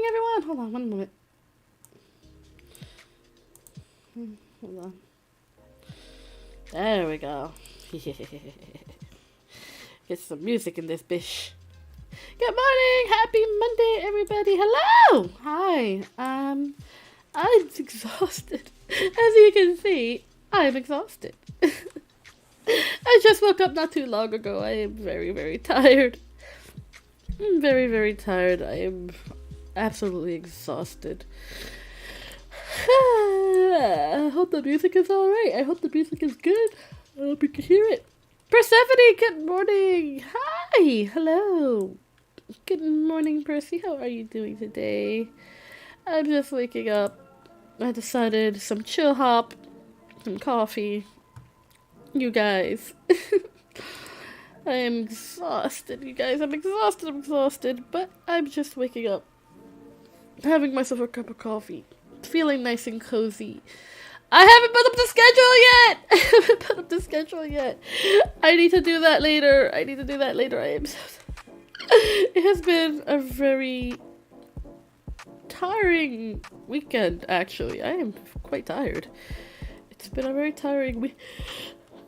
everyone! Hold on, one moment. Hold on. There we go. Get some music in this bish. Good morning! Happy Monday, everybody! Hello! Hi. I'm exhausted. As you can see, I'm exhausted. I just woke up not too long ago. I am very, very tired. I'm very, very tired. I am absolutely exhausted. I hope the music is alright. I hope the music is good. I hope you can hear it. Persephone, good morning. Hi. Hello. Good morning, Percy. How are you doing today? I'm just waking up. I decided some chill hop, some coffee. You guys. I am exhausted, you guys. I'm exhausted, but I'm just waking up. Having myself a cup of coffee. Feeling nice and cozy. I haven't put up the schedule yet! I need to do that later. I am so It has been a very tiring weekend, actually. I am quite tired. It's been a very tiring week.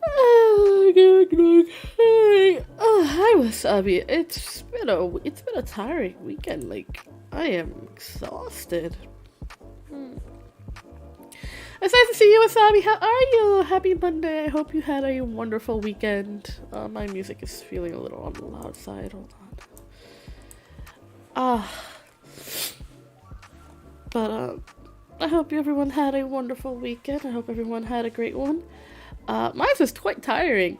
Hi, Wasabi. It's been a tiring weekend. Like, I am exhausted. It's nice to see you, Wasabi. How are you? Happy Monday. I hope you had a wonderful weekend. My music is feeling a little on the loud side. Hold on. But I hope everyone had a wonderful weekend. I hope everyone had a great one. Mine was quite tiring.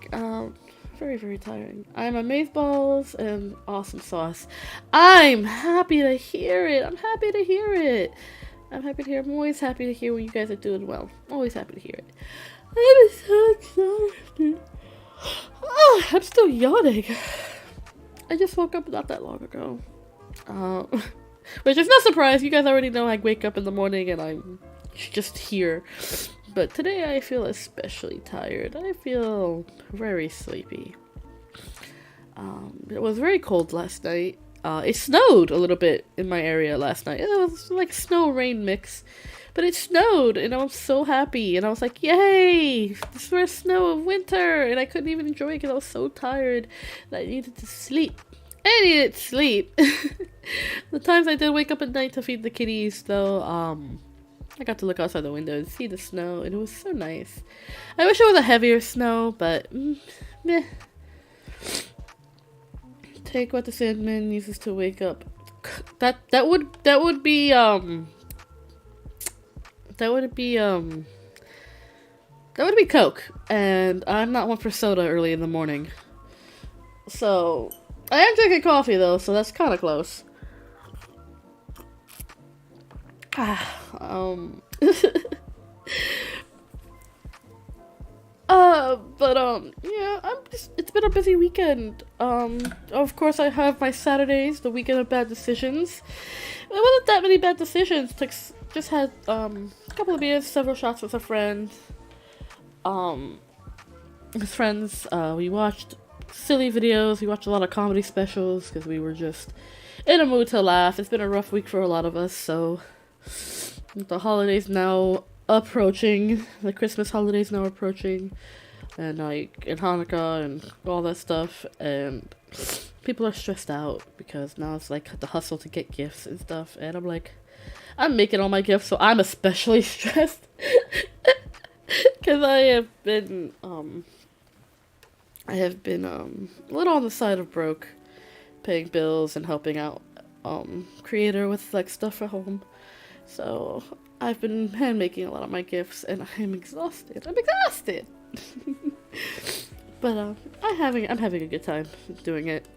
Very, very tiring. I'm amazeballs and awesome sauce. I'm happy to hear it. I'm happy to hear it. I'm always happy to hear when you guys are doing well. Always happy to hear it. I'm so exhausted. Oh, I'm still yawning. I just woke up not that long ago. Which is no surprise. You guys already know I wake up in the morning and I'm just here. But today I feel especially tired. I feel very sleepy. It was very cold last night. It snowed a little bit in my area last night. It was like snow-rain mix. But it snowed and I was so happy. And I was like, yay! This first snow of winter! And I couldn't even enjoy it because I was so tired that I needed to sleep. I needed sleep. The times I did wake up at night to feed the kitties, though, I got to look outside the window and see the snow, and it was so nice. I wish it was a heavier snow, but meh. Take what the Sandman uses to wake up. That would be Coke, and I'm not one for soda early in the morning. So I am drinking coffee though, so that's kind of close. Yeah, it's been a busy weekend. Of course I have my Saturdays, the weekend of bad decisions. It wasn't that many bad decisions. Just had, a couple of beers, several shots with a friend. With friends, we watched silly videos, we watched a lot of comedy specials, because we were just in a mood to laugh. It's been a rough week for a lot of us, so the holidays now approaching, the Christmas holidays now approaching, and Hanukkah and all that stuff, and people are stressed out because now it's like the hustle to get gifts and stuff, and I'm like, I'm making all my gifts, so I'm especially stressed because I have been a little on the side of broke, paying bills and helping out creator with like stuff for home. So I've been hand making a lot of my gifts and I'm exhausted. But I'm having a good time doing it.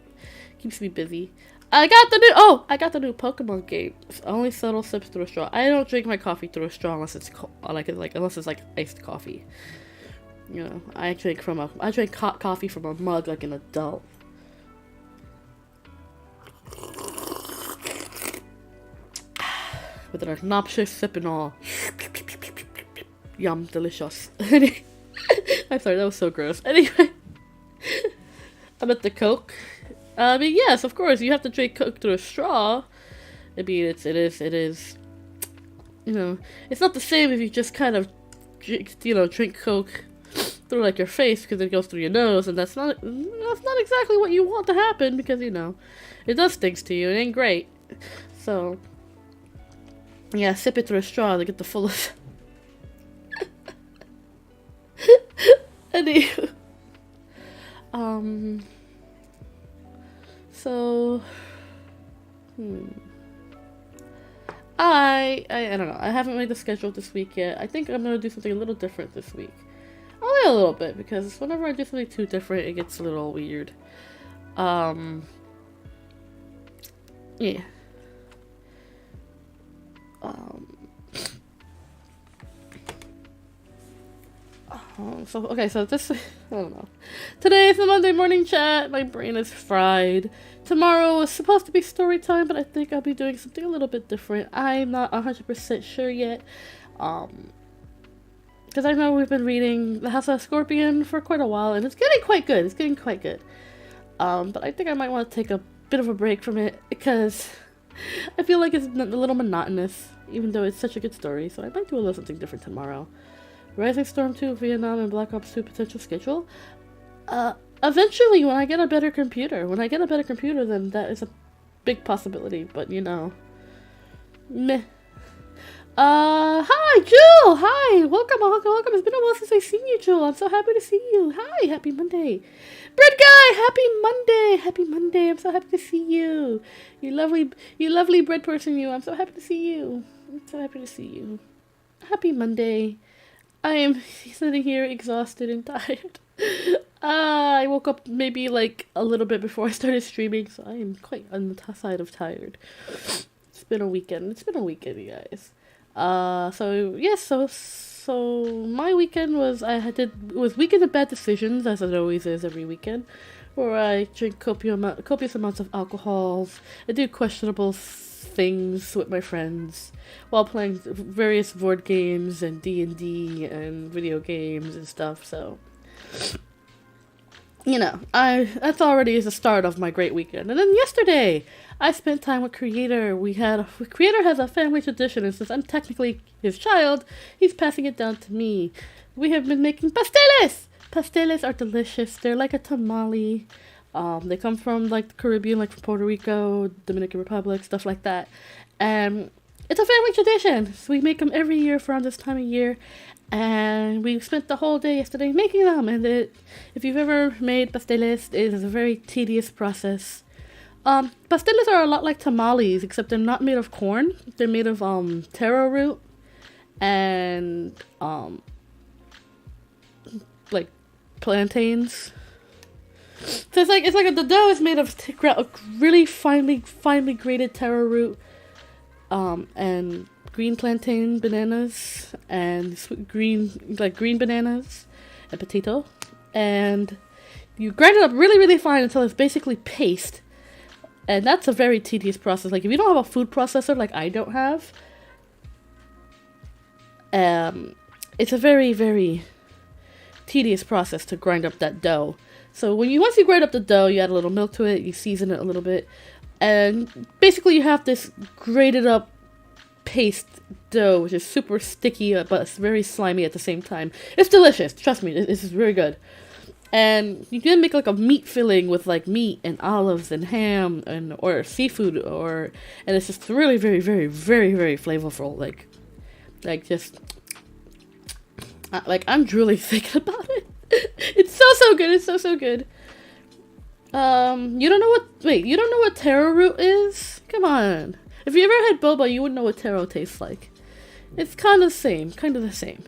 Keeps me busy. I got the new Pokemon game. It's only subtle sips through a straw. I don't drink my coffee through a straw unless it's unless it's like iced coffee. You know, I drink coffee from a mug like an adult. With an obnoxious sip and all. Yum, delicious. I'm sorry, that was so gross. Anyway, I'm at the Coke. I mean, yes, of course, you have to drink Coke through a straw. I mean, it is, you know, it's not the same if you just kind of, drink Coke through like your face because it goes through your nose, and that's not exactly what you want to happen because it does things to you. It ain't great. So yeah, sip it through a straw to get the fullest. Anywho, so I don't know. I haven't made the schedule this week yet. I think I'm gonna do something a little different this week. Only a little bit, because whenever I do something too different, it gets a little weird. Yeah. So this, I don't know. Today is the Monday morning chat. My brain is fried. Tomorrow is supposed to be story time, but I think I'll be doing something a little bit different. I'm not 100% sure yet. Because I know we've been reading The House of Scorpion for quite a while, and it's getting quite good. But I think I might want to take a bit of a break from it, because I feel like it's a little monotonous, even though it's such a good story, so I might do a little something different tomorrow. Rising Storm 2, Vietnam, and Black Ops 2 potential schedule. Eventually, when I get a better computer. Then that is a big possibility, but meh. Hi, Jewel! Hi! Welcome. It's been a while since I've seen you, Jewel. I'm so happy to see you. Hi, happy Monday. Bread Guy, happy Monday. I'm so happy to see you. You lovely bread person, you. I'm so happy to see you. Happy Monday. I am sitting here exhausted and tired. I woke up maybe like a little bit before I started streaming, so I am quite on the side of tired. It's been a weekend, you guys. So my weekend was weekend of bad decisions, as it always is every weekend, where I drink copious amounts of alcohols. I do questionable things with my friends while playing various board games and D&D and video games and stuff. So that's already is the start of my great weekend. And then yesterday I spent time with Creator. Creator has a family tradition, and since I'm technically his child, he's passing it down to me. We have been making pasteles. Pasteles are delicious. They're like a tamale. They come from like the Caribbean, like from Puerto Rico, Dominican Republic, stuff like that. And it's a family tradition. So we make them every year for around this time of year. And we spent the whole day yesterday making them. And if you've ever made pasteles, it is a very tedious process. Pasteles are a lot like tamales, except they're not made of corn. They're made of taro root and like plantains. So it's like the dough is made of really finely grated taro root, and green plantain bananas and green bananas and potato, and you grind it up really fine until it's basically paste. And that's a very tedious process. Like if you don't have a food processor like I don't have, it's a very tedious process to grind up that dough. So once you grind up the dough, you add a little milk to it, you season it a little bit, and basically you have this grated up paste dough, which is super sticky, but it's very slimy at the same time. It's delicious, trust me, this is very good. And you can make like a meat filling with like meat and olives and ham or seafood, and it's just really very flavorful. Like just I'm really thinking about it. It's so good. It's so good. You don't know what taro root is? Come on. If you ever had boba, you wouldn't know what taro tastes like. It's kind of the same.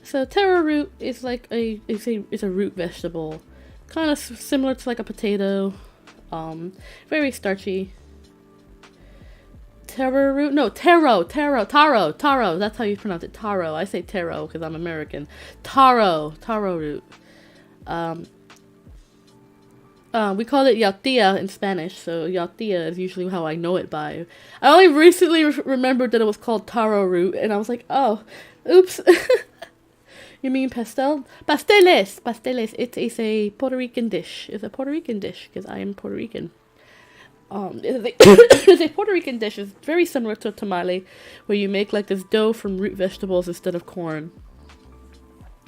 So taro root is like it's a root vegetable, kind of similar to like a potato, very starchy. Taro root? No, taro. That's how you pronounce it. Taro. I say taro because I'm American. Taro root. We call it yautía in Spanish, so yautía is usually how I know it by. I only recently remembered that it was called taro root, and I was like, oh, oops. You mean pastel? Pasteles. It is a Puerto Rican dish. It's a Puerto Rican dish, because I am Puerto Rican. It's a Puerto Rican dish. It's very similar to tamale, where you make like this dough from root vegetables instead of corn.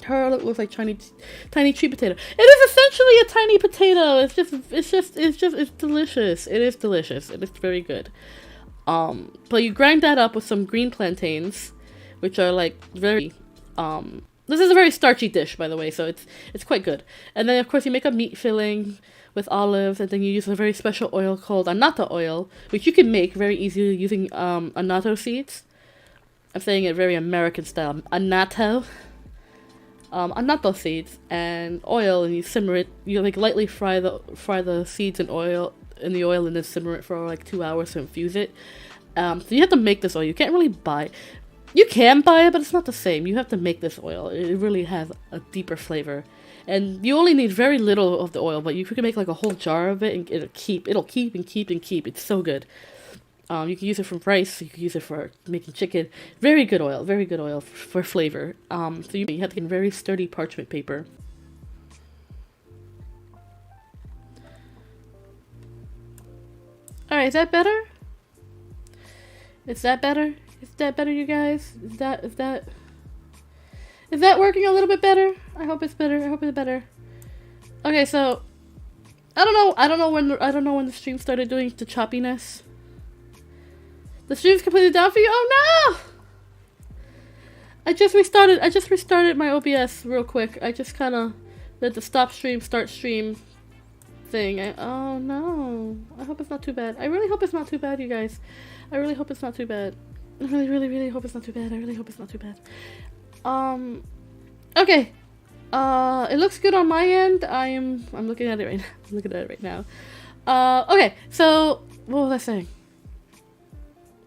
Her looks like tiny tree potato. It is essentially a tiny potato. It's delicious. It is delicious. It is very good. But you grind that up with some green plantains, which are like very, this is a very starchy dish, by the way, so it's quite good. And then, of course, you make a meat filling with olives, and then you use a very special oil called annatto oil, which you can make very easily using annatto seeds. I'm saying it very American style. Annatto seeds and oil, and you simmer it. You like lightly fry the seeds in the oil, and then simmer it for like 2 hours to infuse it. So you have to make this oil. You can't really buy it. You can buy it, but it's not the same. You have to make this oil. It really has a deeper flavor. And you only need very little of the oil, but you can make like a whole jar of it, and it'll keep and keep. It's so good. You can use it for rice. You can use it for making chicken. Very good oil for flavor. So you have to get very sturdy parchment paper. All right, is that better? Is that better? Is that better, you guys? Is that working a little bit better? I hope it's better. I hope it's better. Okay, so I don't know when the stream started doing the choppiness. The stream's completely down for you? Oh no! I just restarted my OBS real quick. I just kind of did the stop stream, start stream thing. Oh no! I hope it's not too bad. I really hope it's not too bad, you guys. I really hope it's not too bad. I really hope it's not too bad. I really hope it's not too bad. Okay. It looks good on my end. I'm looking at it right now. I'm looking at it right now. Okay. So what was I saying?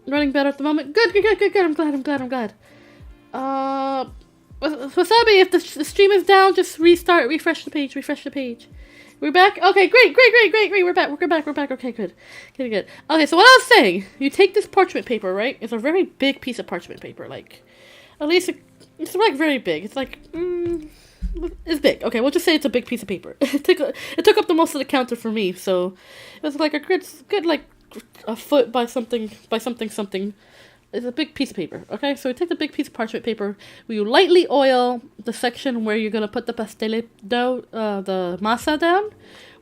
Running better at the moment. Good. I'm glad. Wasabi, if the stream is down, just refresh the page. We're back? Okay, great. We're back. Okay, good. Okay, so what I was saying, you take this parchment paper, right? It's a very big piece of parchment paper, like, at least it's like very big. It's like, it's big. Okay, we'll just say it's a big piece of paper. It took up the most of the counter for me, so it was like a good like a foot by something. It's a big piece of paper, okay? So we take the big piece of parchment paper, we lightly oil the section where you're going to put the pastel dough, the masa down,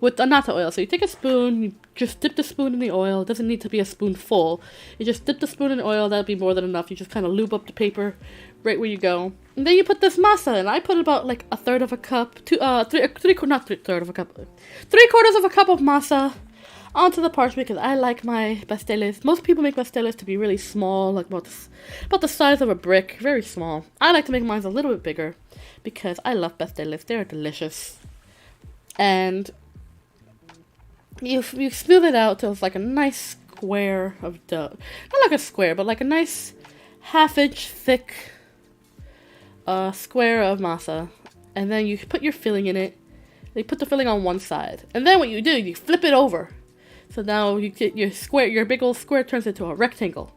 with annatto oil. So you take a spoon, you just dip the spoon in the oil. It doesn't need to be a spoonful. You just dip the spoon in the oil, that'll be more than enough. You just kind of lube up the paper right where you go. And then you put this masa in. I put about like a third of a cup, three quarters of a cup of masa onto the parchment, because I like my pasteles. Most people make pasteles to be really small, like about the size of a brick, very small. I like to make mine a little bit bigger because I love pasteles. They're delicious. And you smooth it out till it's like a nice square of dough. Not like a square, but like a nice half-inch thick square of masa. And then you put your filling in it. You put the filling on one side. And then what you do, you flip it over. So now you get your big old square turns into a rectangle.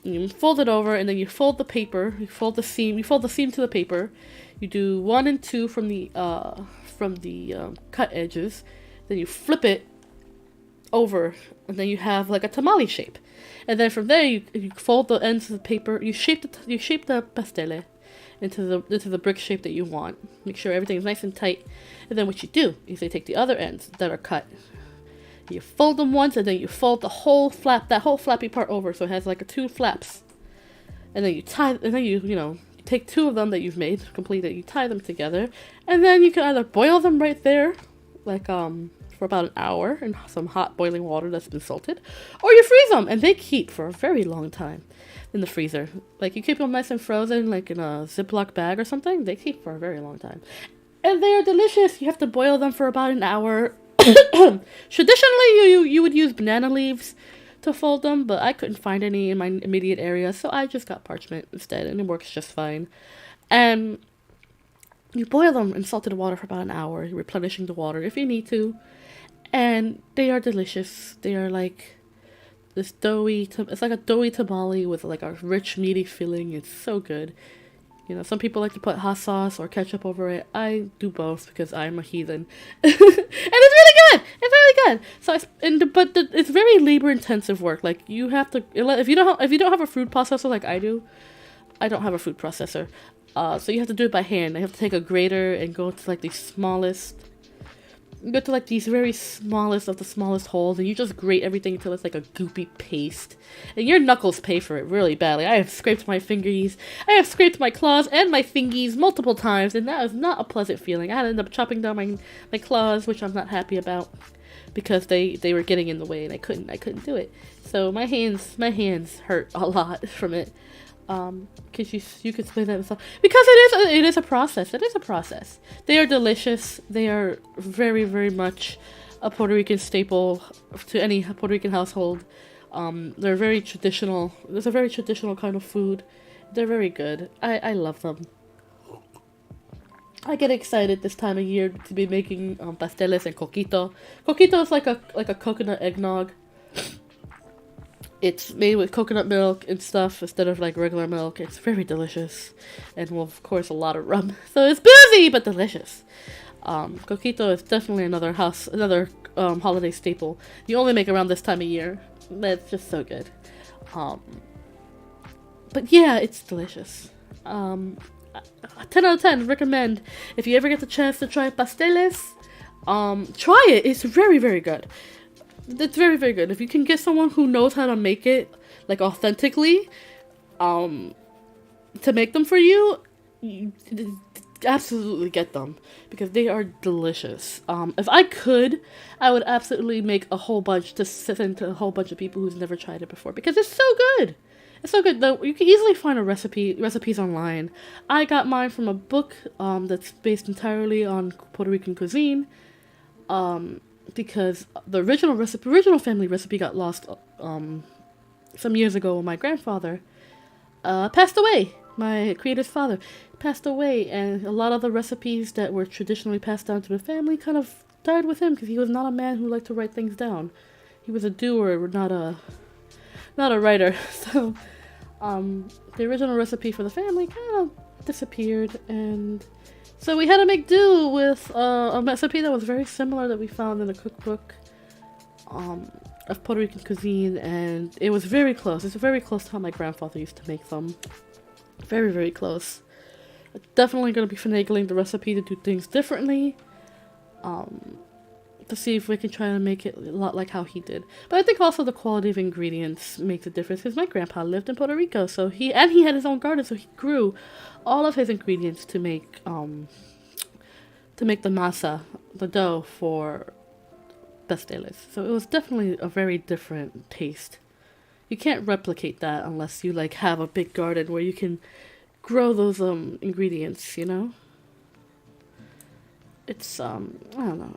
And you fold it over, and then you fold the paper. You fold the seam to the paper. You do 1 and 2 from the cut edges. Then you flip it over, and then you have like a tamale shape. And then from there, you fold the ends of the paper. You shape the pastele into the brick shape that you want. Make sure everything is nice and tight. And then what you do is you take the other ends that are cut. You fold them once, and then you fold that whole flappy part over, so it has like 2 flaps. And then you take 2 of them that you've made, completed, you tie them together, and then you can either boil them right there, like for about an hour in some hot boiling water that's been salted, or you freeze them, and they keep for a very long time in the freezer. Like, you keep them nice and frozen, like in a Ziploc bag or something, they keep for a very long time. And they are delicious. You have to boil them for about an hour. Traditionally, you would use banana leaves to fold them, but I couldn't find any in my immediate area, so I just got parchment instead, and it works just fine. And you boil them in salted water for about an hour, replenishing the water if you need to, and they are delicious. They are like it's like a doughy tamale with like a rich, meaty filling. It's so good. You know, some people like to put hot sauce or ketchup over it. I do both because I'm a heathen, and it's really good. It's really good. So, it's very labor intensive work. Like you have to, if you don't have a food processor like I do, I don't have a food processor. So you have to do it by hand. I have to take a grater and go to like the smallest. You go to like these very smallest of the smallest holes, and you just grate everything until it's like a goopy paste. And your knuckles pay for it really badly. I have scraped my fingers, I have scraped my claws and my fingies multiple times, and that was not a pleasant feeling. I had to end up chopping down my claws, which I'm not happy about, because they were getting in the way, and I couldn't do it. So my hands hurt a lot from it. Because you could explain that yourself. Because it is a process. It is a process. They are delicious. They are very, very much a Puerto Rican staple to any Puerto Rican household. They're very traditional. There's a very traditional kind of food. They're very good. I love them. I get excited this time of year to be making pasteles and coquito. Coquito is like a coconut eggnog. It's made with coconut milk and stuff instead of like regular milk. It's very delicious. And well, of course, a lot of rum. So it's boozy, but delicious. Coquito is definitely another holiday staple. You only make around this time of year. That's just so good. But yeah, it's delicious. 10 out of 10, recommend. If you ever get the chance to try pasteles, try it. It's very, very good. It's very, very good. If you can get someone who knows how to make it, like, authentically, to make them for you, absolutely get them. Because they are delicious. If I could, I would absolutely make a whole bunch to send to a whole bunch of people who's never tried it before. Because it's so good! It's so good. Though you can easily find recipes online. I got mine from a book, that's based entirely on Puerto Rican cuisine. Because the original family recipe got lost some years ago when my grandfather passed away. My creator's father passed away, and a lot of the recipes that were traditionally passed down to the family kind of died with him because he was not a man who liked to write things down. He was a doer, not a writer. So the original recipe for the family kind of disappeared, and so we had to make do with a recipe that was very similar that we found in a cookbook of Puerto Rican cuisine, and it was very close. It's very close to how my grandfather used to make them. Very, very close. Definitely going to be finagling the recipe to do things differently, to see if we can try to make it a lot like how he did. But I think also the quality of ingredients makes a difference, because my grandpa lived in Puerto Rico, so he had his own garden, so he grew all of his ingredients to make the masa, the dough for pasteles. So it was definitely a very different taste. You can't replicate that unless you like have a big garden where you can grow those ingredients, you know? It's I don't know.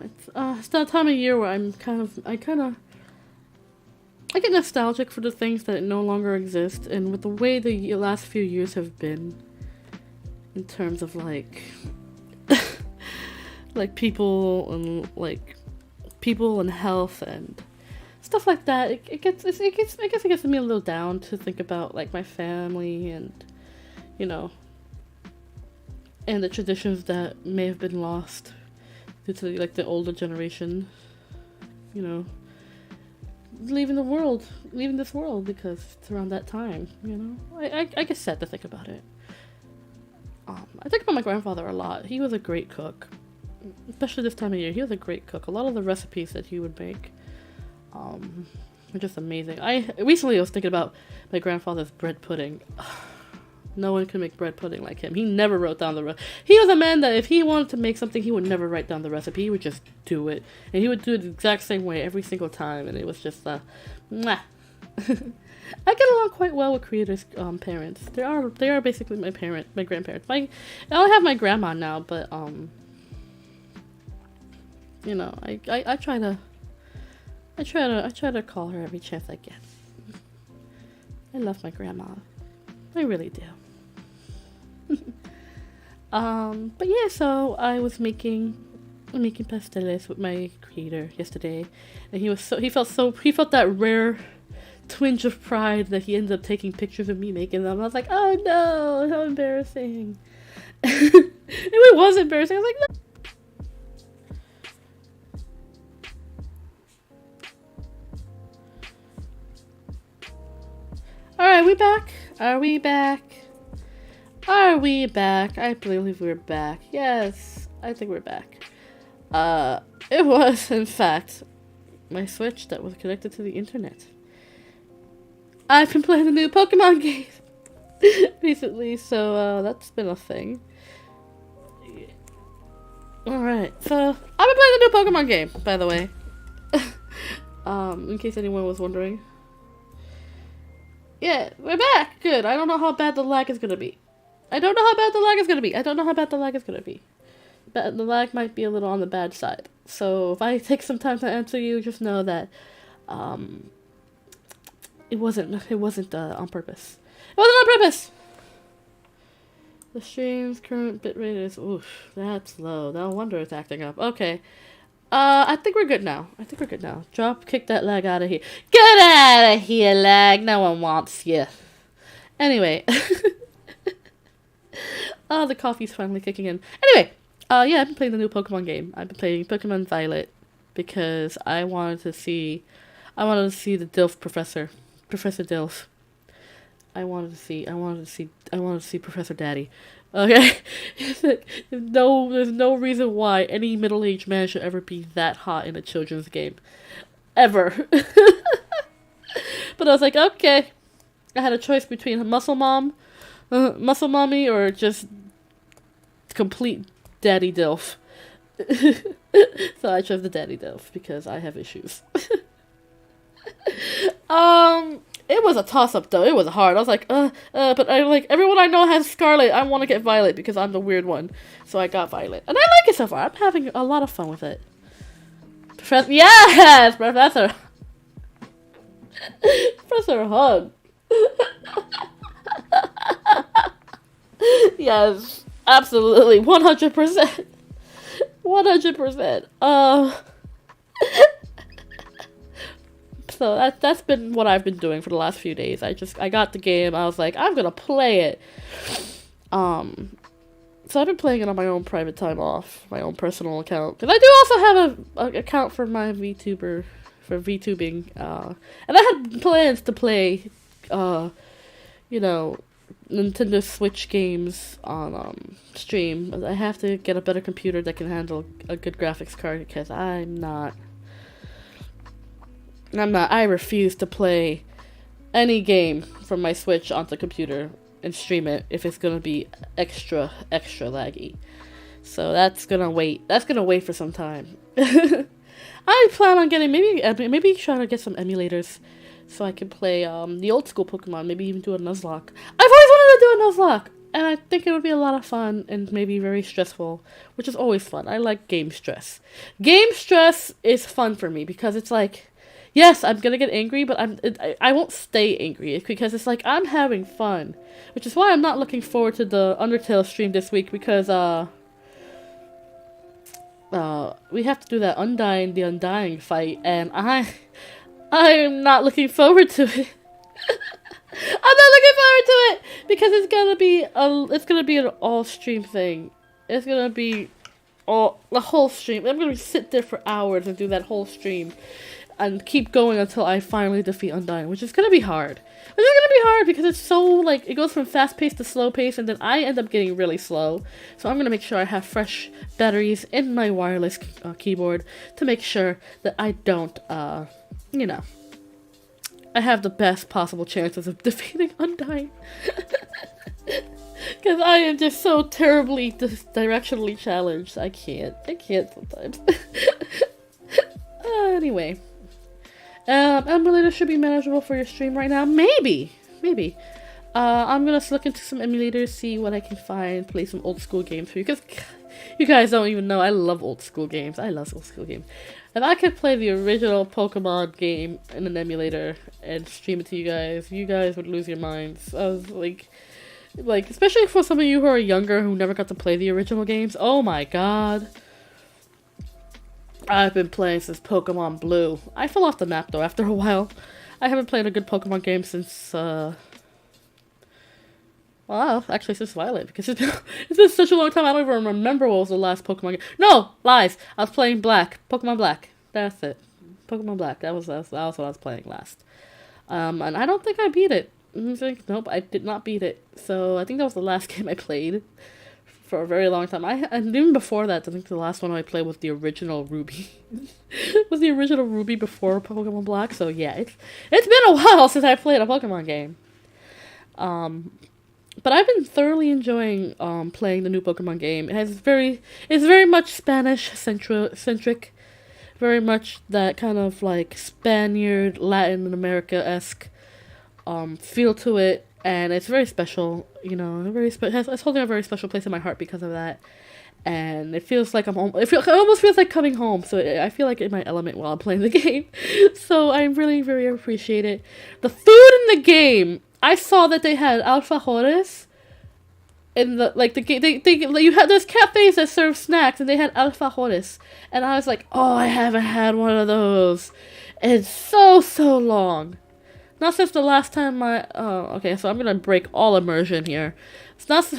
It's that time of year where I get nostalgic for the things that no longer exist, and with the way the last few years have been in terms of like like people and health and stuff like that, it gets me a little down to think about like my family and, you know, and the traditions that may have been lost due to like the older generation, you know, leaving this world because it's around that time, you know. I get sad to think about it. I think about my grandfather a lot. He was a great cook, especially this time of year. He was a great cook. A lot of the recipes that he would make were just amazing. Recently I was thinking about my grandfather's bread pudding. No one can make bread pudding like him. He never wrote down the recipe. He was a man that if he wanted to make something, he would never write down the recipe. He would just do it. And he would do it the exact same way every single time. And it was just, mwah. I get along quite well with creators' parents. They are basically my grandparents. I only have my grandma now, but, you know, I try to call her every chance I get. I love my grandma. I really do. But yeah, so I was making pasteles with my creator yesterday, and he felt that rare twinge of pride that he ended up taking pictures of me making them. I was like, oh no, how embarrassing. It was embarrassing. I was like, no. Alright, we back? Are we back? Are we back? I believe we're back. Yes, I think we're back. It was, in fact, my Switch that was connected to the internet. I've been playing the new Pokemon game recently, so that's been a thing. Alright, so I've been playing the new Pokemon game, by the way. In case anyone was wondering. Yeah, we're back! Good. I don't know how bad the lag is gonna be. The lag might be a little on the bad side. So if I take some time to answer you, just know that it wasn't on purpose. It wasn't on purpose! The stream's current bitrate is, oof, that's low. No wonder it's acting up. Okay. I think we're good now. Kick that lag out of here. Get out of here, lag. No one wants you. Anyway. Oh, the coffee's finally kicking in. Anyway. Yeah, I've been playing the new Pokemon game. I've been playing Pokemon Violet because I wanted to see the Dilf Professor Dilf. I wanted to see Professor Daddy. Okay? There's no reason why any middle-aged man should ever be that hot in a children's game. Ever. But I was like, okay. I had a choice between Muscle Mommy, or just complete Daddy Dilf. So I chose the Daddy Dilf because I have issues. It was a toss-up though. It was hard. I was like, but I like everyone I know has Scarlet. I want to get Violet because I'm the weird one. So I got Violet. And I like it so far. I'm having a lot of fun with it. Yes! Professor! Professor Hug. Yes. Absolutely. 100%. 100%. So that's been what I've been doing for the last few days. I got the game. I was like, I'm gonna play it. So I've been playing it on my own private time off, my own personal account. Because I do also have a account for my VTubing. And I had plans to play, Nintendo Switch games on stream. But I have to get a better computer that can handle a good graphics card because I refuse to play any game from my Switch onto the computer and stream it if it's gonna be extra laggy. So that's gonna wait. That's gonna wait for some time. I plan on getting maybe trying to get some emulators so I can play the old school Pokemon. Maybe even do a Nuzlocke. I've always wanted to do a Nuzlocke, and I think it would be a lot of fun and maybe very stressful, which is always fun. I like game stress. Game stress is fun for me because it's like, yes, I'm gonna get angry, but I won't stay angry because it's like I'm having fun, which is why I'm not looking forward to the Undertale stream this week because we have to do that the Undying fight, and I'm not looking forward to it. I'm not looking forward to it because it's gonna be an all stream thing. It's gonna be the whole stream. I'm gonna sit there for hours and do that whole stream. And keep going until I finally defeat Undying, which is gonna be hard. Because it's so, like, it goes from fast-paced to slow-paced, and then I end up getting really slow. So I'm gonna make sure I have fresh batteries in my wireless keyboard to make sure that I don't, I have the best possible chances of defeating Undying. Because I am just so terribly directionally challenged. I can't sometimes. Anyway. Emulator should be manageable for your stream right now. Maybe. I'm gonna look into some emulators, see what I can find, play some old school games for you. Because you guys don't even know, I love old school games. If I could play the original Pokemon game in an emulator and stream it to you guys would lose your minds. I was like, especially for some of you who are younger who never got to play the original games. Oh my god. I've been playing since Pokemon Blue. I fell off the map though after a while. I haven't played a good Pokemon game since, well, actually since Violet, because it's been such a long time, I don't even remember what was the last Pokemon game. No! Lies! I was playing Black. Pokemon Black. That's it. Pokemon Black. That was what I was playing last. And I don't think I beat it. Nope, I did not beat it. So I think that was the last game I played for a very long time. And even before that, I think the last one I played was the original Ruby. Was the original Ruby before Pokemon Black. So yeah, it's been a while since I played a Pokemon game. But I've been thoroughly enjoying playing the new Pokemon game. It's very much Spanish centric, very much that kind of like Spaniard, Latin America-esque feel to it, and it's very special. You know, it's holding a very special place in my heart because of that. And it feels like I'm home. It almost feels like coming home. So I feel like in my element while I'm playing the game. So I really, very appreciate it. The food in the game. I saw that they had alfajores in the you had those cafes that serve snacks and they had alfajores, and I was like, oh, I haven't had one of those in so long. Not since the last time okay, so I'm gonna break all immersion here. It's not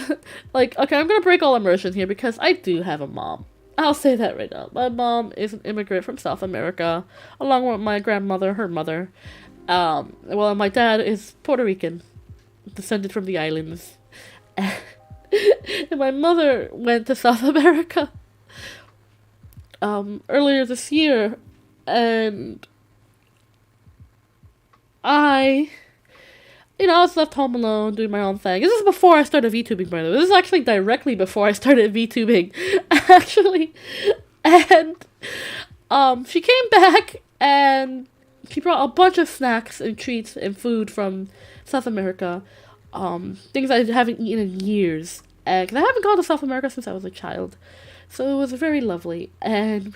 like, okay, I'm gonna break all immersion here because I do have a mom. I'll say that right now. My mom is an immigrant from South America, along with my grandmother, her mother. Well, my dad is Puerto Rican, descended from the islands. And my mother went to South America earlier this year, and I was left home alone doing my own thing. This is before I started VTubing, by the way. This is actually directly before I started VTubing, actually. And she came back and she brought a bunch of snacks and treats and food from South America. Things I haven't eaten in years. Because I haven't gone to South America since I was a child. So it was very lovely. And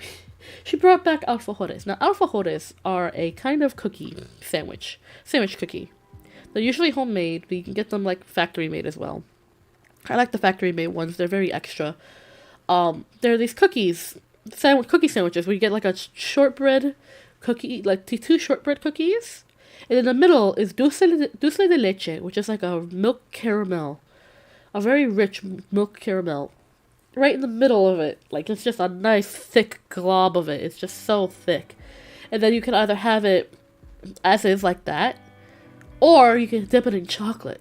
she brought back alfajores. Now, alfajores are a kind of cookie sandwich cookie. They're usually homemade, but you can get them like factory made as well. I like the factory made ones. They're very extra. They're these cookies, cookie sandwiches where you get like a shortbread cookie, like two shortbread cookies, and in the middle is dulce de leche, which is like a milk caramel, a very rich milk caramel. Right in the middle of it, like it's just a nice thick glob of it. It's just so thick, and then you can either have it as is like that, or you can dip it in chocolate.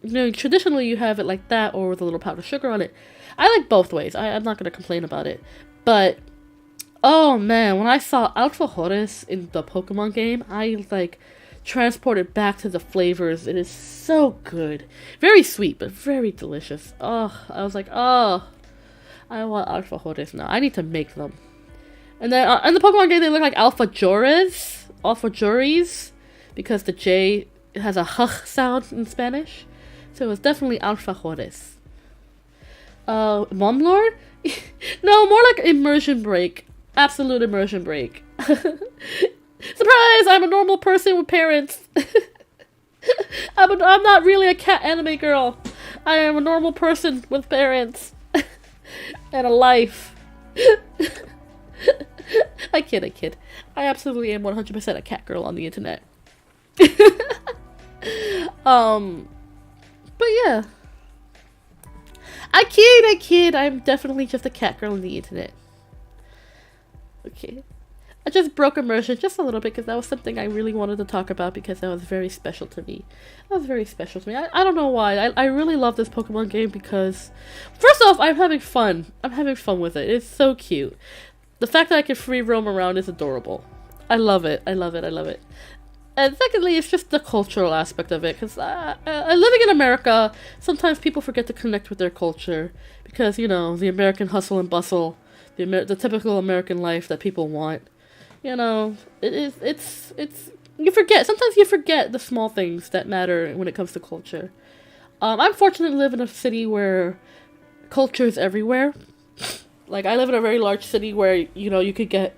You know, traditionally you have it like that, or with a little powdered sugar on it. I like both ways. I'm not gonna complain about it, but oh man, when I saw alfajores in the Pokemon game, I like transported back to the flavors. It is so good. Very sweet, but very delicious. Oh, I was like, oh, I want alfajores now. I need to make them. And then in the Pokemon game, they look like alfajoris, because the J has a h sound in Spanish. So it was definitely alfajores. Mom Lord? No, more like immersion break. Absolute immersion break. Surprise! I'm a normal person with parents. I'm not really a cat anime girl. I am a normal person with parents. And a life. I kid. I absolutely am 100% a cat girl on the internet. But yeah. I kid. I'm definitely just a cat girl on the internet. Okay. I just broke immersion just a little bit because that was something I really wanted to talk about because that was very special to me. That was very special to me. I don't know why. I really love this Pokemon game because, first off, I'm having fun. I'm having fun with it. It's so cute. The fact that I can free roam around is adorable. I love it. And secondly, it's just the cultural aspect of it, because living in America, sometimes people forget to connect with their culture, because, you know, the American hustle and bustle, the typical American life that people want, you know, it's you forget, sometimes you forget the small things that matter when it comes to culture. I'm fortunate to live in a city where culture is everywhere. Like, I live in a very large city where, you know, you could get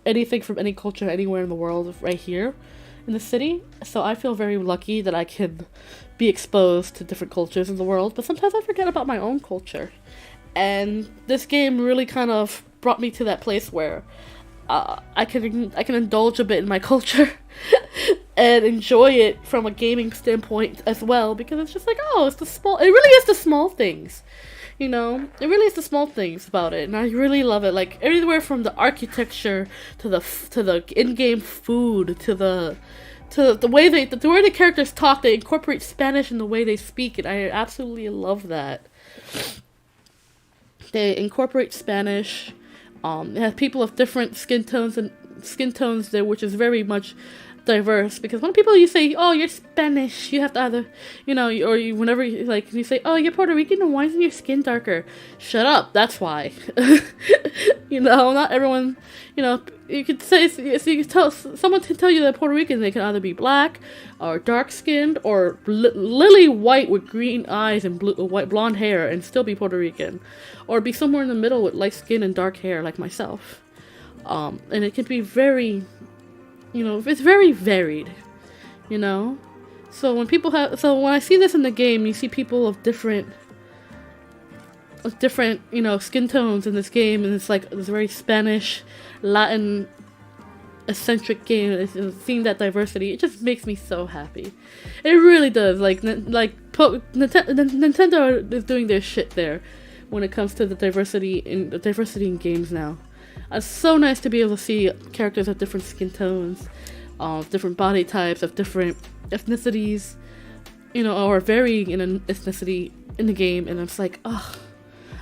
anything from any culture anywhere in the world right here in the city. So I feel very lucky that I can be exposed to different cultures in the world, but sometimes I forget about my own culture. And this game really kind of brought me to that place where I can indulge a bit in my culture and enjoy it from a gaming standpoint as well, because it's just like, oh, it really is the small things, you know, it really is the small things about it, and I really love it. Like everywhere from the architecture to the in-game food to the way the characters talk. They incorporate Spanish in the way they speak, and I absolutely love that. They incorporate Spanish. They have people of different skin tones there, which is very much diverse. Because when people you say, "Oh, you're Spanish," you have to either, you know, or whenever you say, "Oh, you're Puerto Rican, and why isn't your skin darker?" Shut up. That's why. You know, not everyone. You know, you could say, so you can tell someone can tell you that Puerto Rican, they can either be black or dark skinned or lily white with green eyes and blonde hair and still be Puerto Rican, or be somewhere in the middle with light skin and dark hair like myself. And it can be very, you know, it's very varied, you know. So when I see this in the game, you see people of different, you know, skin tones in this game, and it's like this very Spanish, Latin eccentric game. And seeing that diversity, it just makes me so happy. It really does. Nintendo is doing their shit there when it comes to the diversity in games now. It's so nice to be able to see characters of different skin tones, of different body types, of different ethnicities, you know, or varying in an ethnicity in the game, and it's like, oh,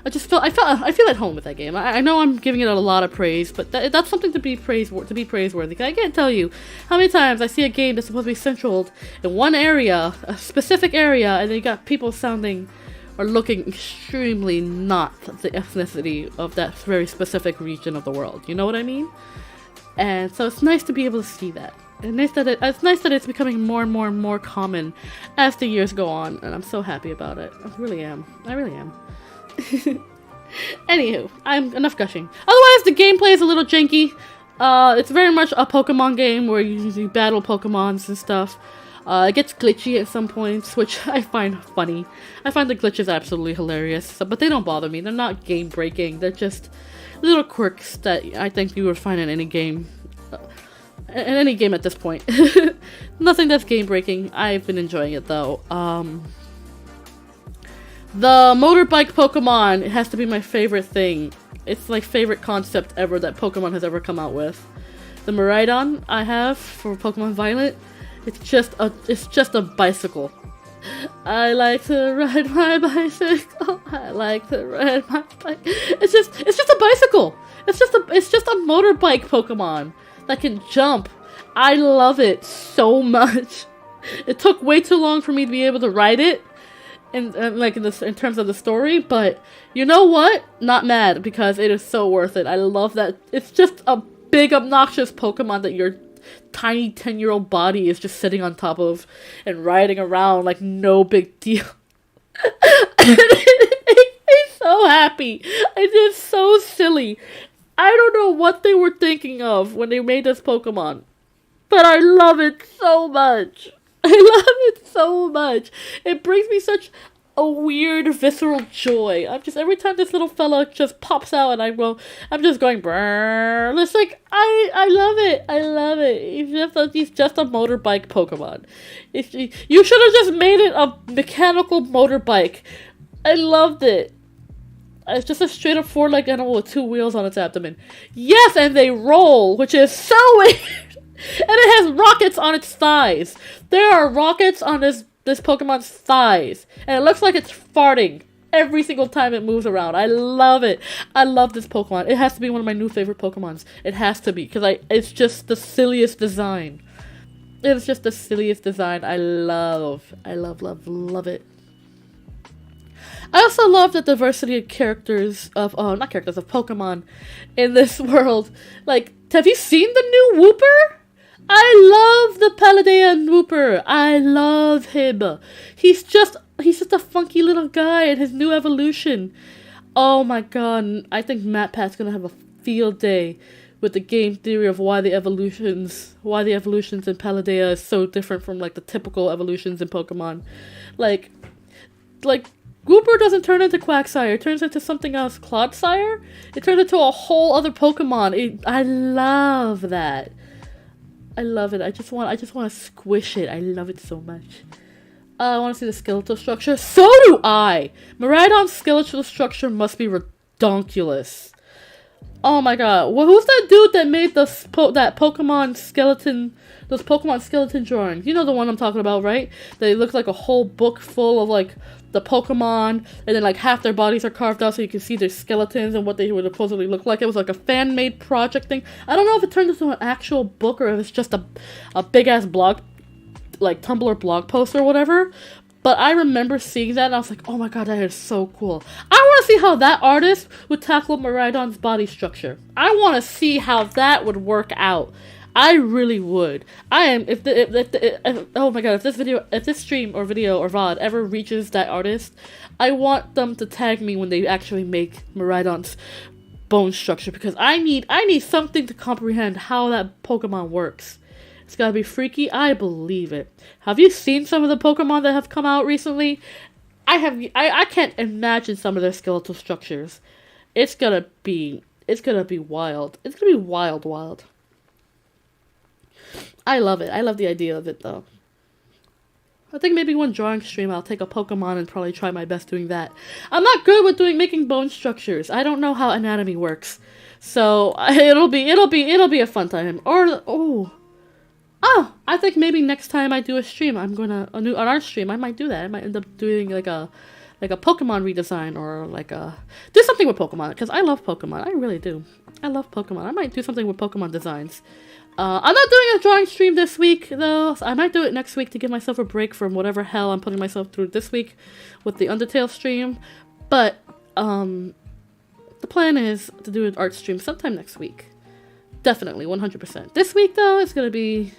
I feel at home with that game. I know I'm giving it a lot of praise, but that's something to be praiseworthy. I can't tell you how many times I see a game that's supposed to be centered in one area, a specific area, and then you got people sounding or looking extremely not the ethnicity of that very specific region of the world. You know what I mean? And so it's nice to be able to see that. And it's nice that it's becoming more and more and more common as the years go on, and I'm so happy about it. I really am. Anywho, I'm enough gushing. Otherwise, the gameplay is a little janky. It's very much a Pokemon game where you battle Pokemons and stuff. It gets glitchy at some points, which I find funny. I find the glitches absolutely hilarious, but they don't bother me. They're not game breaking. They're just little quirks that I think you would find in any game. In any game at this point. Nothing that's game breaking. I've been enjoying it though. The motorbike Pokemon, it has to be my favorite thing. It's my favorite concept ever that Pokemon has ever come out with. The Miraidon I have for Pokemon Violet, it's just a bicycle. I like to ride my bicycle. I like to ride my bike. It's just a bicycle. It's just a motorbike Pokemon that can jump. I love it so much. It took way too long for me to be able to ride it. In terms of the story, but you know what? Not mad, because it is so worth it. I love that it's just a big obnoxious Pokemon that your tiny 10-year-old body is just sitting on top of and riding around like no big deal. It makes me so happy. It's just so silly. I don't know what they were thinking of when they made this Pokemon, but I love it so much. I love it so much. It brings me such a weird, visceral joy. Every time this little fella just pops out and I'm just going, brrr. It's like, I love it. I love it. He's just a motorbike Pokemon. You should have just made it a mechanical motorbike. I loved it. It's just a straight up 4-legged animal with 2 wheels on its abdomen. Yes, and they roll, which is so weird. And it has rockets on its thighs. There are rockets on this Pokemon's thighs. And it looks like it's farting every single time it moves around. I love it. I love this Pokemon. It has to be one of my new favorite Pokemons. It has to be. Because it's just the silliest design. It's just the silliest design. I love it. I also love the diversity of of Pokemon in this world. Like, have you seen the new Wooper? I love the Paldea Wooper. I love him. He's just a funky little guy in his new evolution. Oh my god, I think MatPat's gonna have a field day with the game theory of why the evolutions in Paldea is so different from like the typical evolutions in Pokemon. Like Gooper doesn't turn into Quagsire. It turns into something else. Clodsire? It turns into a whole other Pokemon. I love that. I love it. I just want to squish it. I love it so much. I want to see the skeletal structure. So do I! Miraidon's skeletal structure must be redonkulous. Oh my god. Well, who's that dude that made that Pokemon skeleton, those Pokemon skeleton drawings? You know the one I'm talking about, right? They look like a whole book full of, like, the Pokemon, and then, like, half their bodies are carved out so you can see their skeletons and what they would supposedly look like. It was, like, a fan-made project thing. I don't know if it turned into an actual book or if it's just a big-ass blog, like, Tumblr blog post or whatever. But I remember seeing that and I was like, oh my god, that is so cool. I want to see how that artist would tackle Miraidon's body structure. I want to see how that would work out. I really would. Oh my god, if this stream or video or VOD ever reaches that artist, I want them to tag me when they actually make Miraidon's bone structure, because I need something to comprehend how that Pokemon works. It's gotta be freaky. I believe it. Have you seen some of the Pokemon that have come out recently? I can't imagine some of their skeletal structures. It's gonna be wild. It's gonna be wild. I love it. I love the idea of it, though. I think maybe one drawing stream I'll take a Pokemon and probably try my best doing that. I'm not good with making bone structures. I don't know how anatomy works. So it'll be a fun time. I think maybe next time I do a stream, on our stream, I might do that. I might end up doing like a Pokemon redesign, or do something with Pokemon, because I love Pokemon. I really do. I love Pokemon. I might do something with Pokemon designs. I'm not doing a drawing stream this week, though. So I might do it next week to give myself a break from whatever hell I'm putting myself through this week with the Undertale stream. But the plan is to do an art stream sometime next week. Definitely, 100%. This week, though, it's gonna be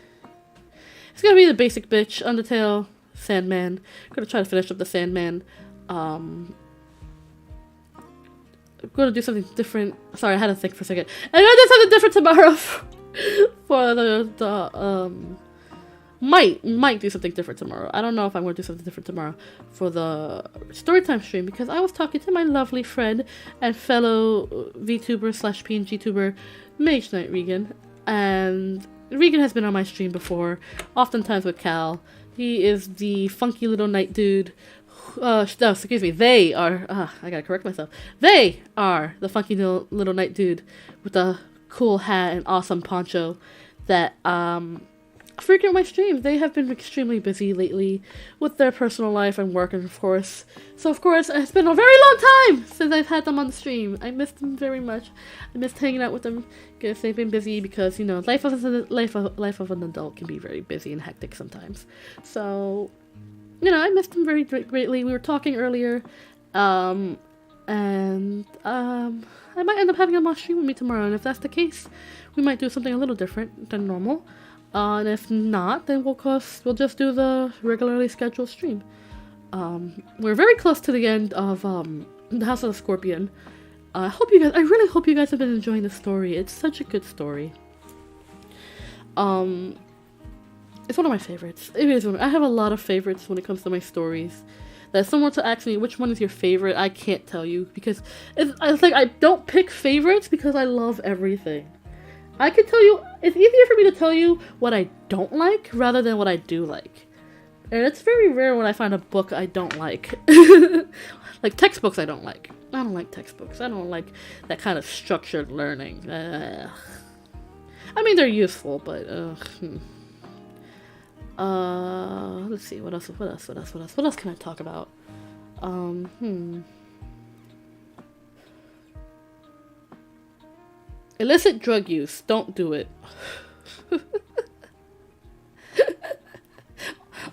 the basic bitch, Undertale, Sandman. I'm gonna try to finish up the Sandman. I'm gonna do something different. Sorry, I had to think for a second. I'm gonna do something different tomorrow for the might do something different tomorrow. I don't know if I'm gonna do something different tomorrow for the storytime stream, because I was talking to my lovely friend and fellow VTuber / PNG tuber, Mage Knight Regan, and Regan has been on my stream before, oftentimes with Cal. He is the funky little knight dude. Excuse me. They are. I gotta correct myself. They are the funky little knight dude with the cool hat and awesome poncho that frequent my streams. They have been extremely busy lately with their personal life and work, and of course. So of course, it's been a very long time since I've had them on the stream. I missed them very much. I missed hanging out with them because they've been busy. Because life of an adult can be very busy and hectic sometimes. So I missed them very greatly. We were talking earlier, and I might end up having them on stream with me tomorrow. And if that's the case, we might do something a little different than normal. And if not, then we'll just do the regularly scheduled stream. We're very close to the end of the House of the Scorpion. I really hope you guys have been enjoying the story. It's such a good story. It's one of my favorites. It is. I have a lot of favorites when it comes to my stories. That if someone to ask me which one is your favorite, I can't tell you, because I don't pick favorites because I love everything. I can tell you, it's easier for me to tell you what I don't like rather than what I do like. And it's very rare when I find a book I don't like. Like textbooks I don't like. I don't like textbooks. I don't like that kind of structured learning. I mean, they're useful, but let's see, what else can I talk about? Illicit drug use. Don't do it.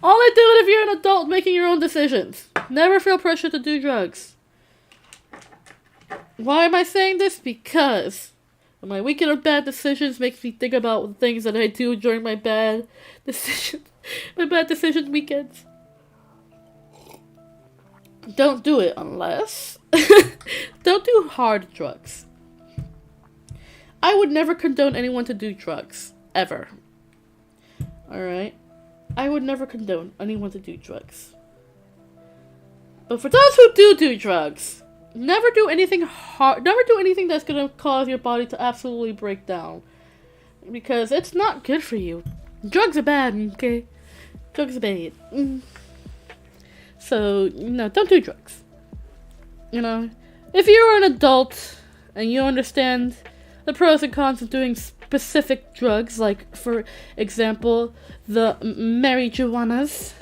Only do it if you're an adult making your own decisions. Never feel pressure to do drugs. Why am I saying this? Because my weekend of bad decisions makes me think about the things that I do during my bad decision weekends. Don't do it unless... Don't do hard drugs. I would never condone anyone to do drugs. Ever. Alright? I would never condone anyone to do drugs. But for those who do drugs, never do anything hard. Never do anything that's gonna cause your body to absolutely break down, because it's not good for you. Drugs are bad, okay? Drugs are bad. So, don't do drugs. If you're an adult and you understand the pros and cons of doing specific drugs, like, for example, the marijuanas,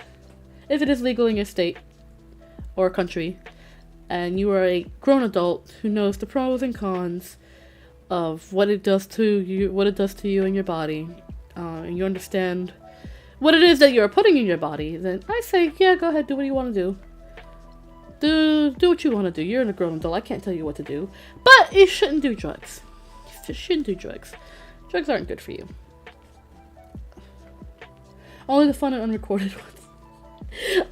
if it is legal in your state or country, and you are a grown adult who knows the pros and cons of what it does to you and your body, and you understand what it is that you're putting in your body, then I say, yeah, go ahead, do what you want to do. Do what you want to do. You're a grown adult. I can't tell you what to do. But you shouldn't do drugs. You shouldn't do drugs. Drugs aren't good for you. Only the fun and unrecorded ones.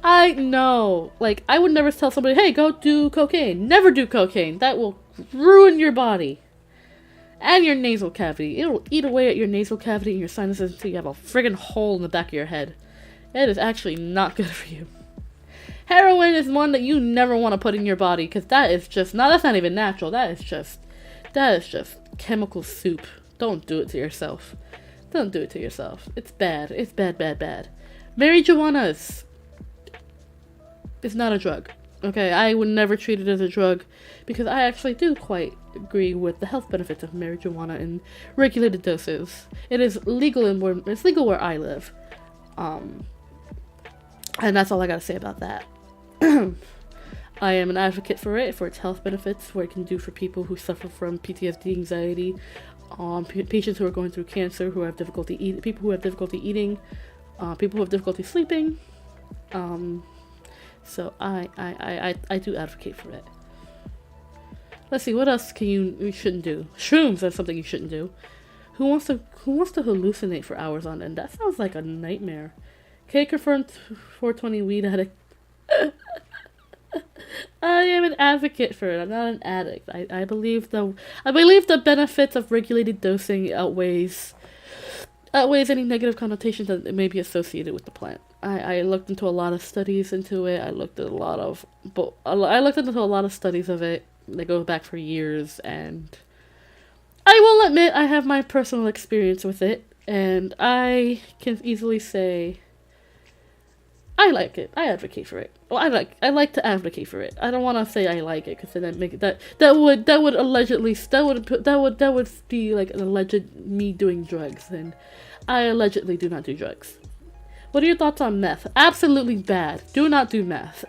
I know. Like, I would never tell somebody, hey, go do cocaine. Never do cocaine. That will ruin your body. And your nasal cavity. It'll eat away at your nasal cavity and your sinuses until you have a friggin' hole in the back of your head. It is actually not good for you. Heroin is one that you never want to put in your body, because that is just, that's not even natural. That is just chemical soup. Don't do it to yourself. Don't do it to yourself. It's bad. It's bad, bad, bad. Marijuana is not a drug. Okay, I would never treat it as a drug, because I actually do quite agree with the health benefits of marijuana in regulated doses. It is legal it's legal where I live. And that's all I gotta say about that. I am an advocate for its health benefits, what it can do for people who suffer from PTSD, anxiety, patients who are going through cancer, who have difficulty eating, people who have difficulty eating, people who have difficulty sleeping. So I do advocate for it. Let's see, what else you shouldn't do? Shrooms are something you shouldn't do. Who wants to hallucinate for hours on end? That sounds like a nightmare. K confirmed 420 weed addict. I am an advocate for it. I'm not an addict. I believe the benefits of regulated dosing outweighs any negative connotations that may be associated with the plant. I looked into a lot of studies into it. I looked into a lot of studies of it. They go back for years, and I will admit I have my personal experience with it, and I can easily say I like it. I advocate for it. Well, I like to advocate for it. I don't want to say I like it, because then that would be like an alleged me doing drugs, and I allegedly do not do drugs. What are your thoughts on meth? Absolutely bad. Do not do meth.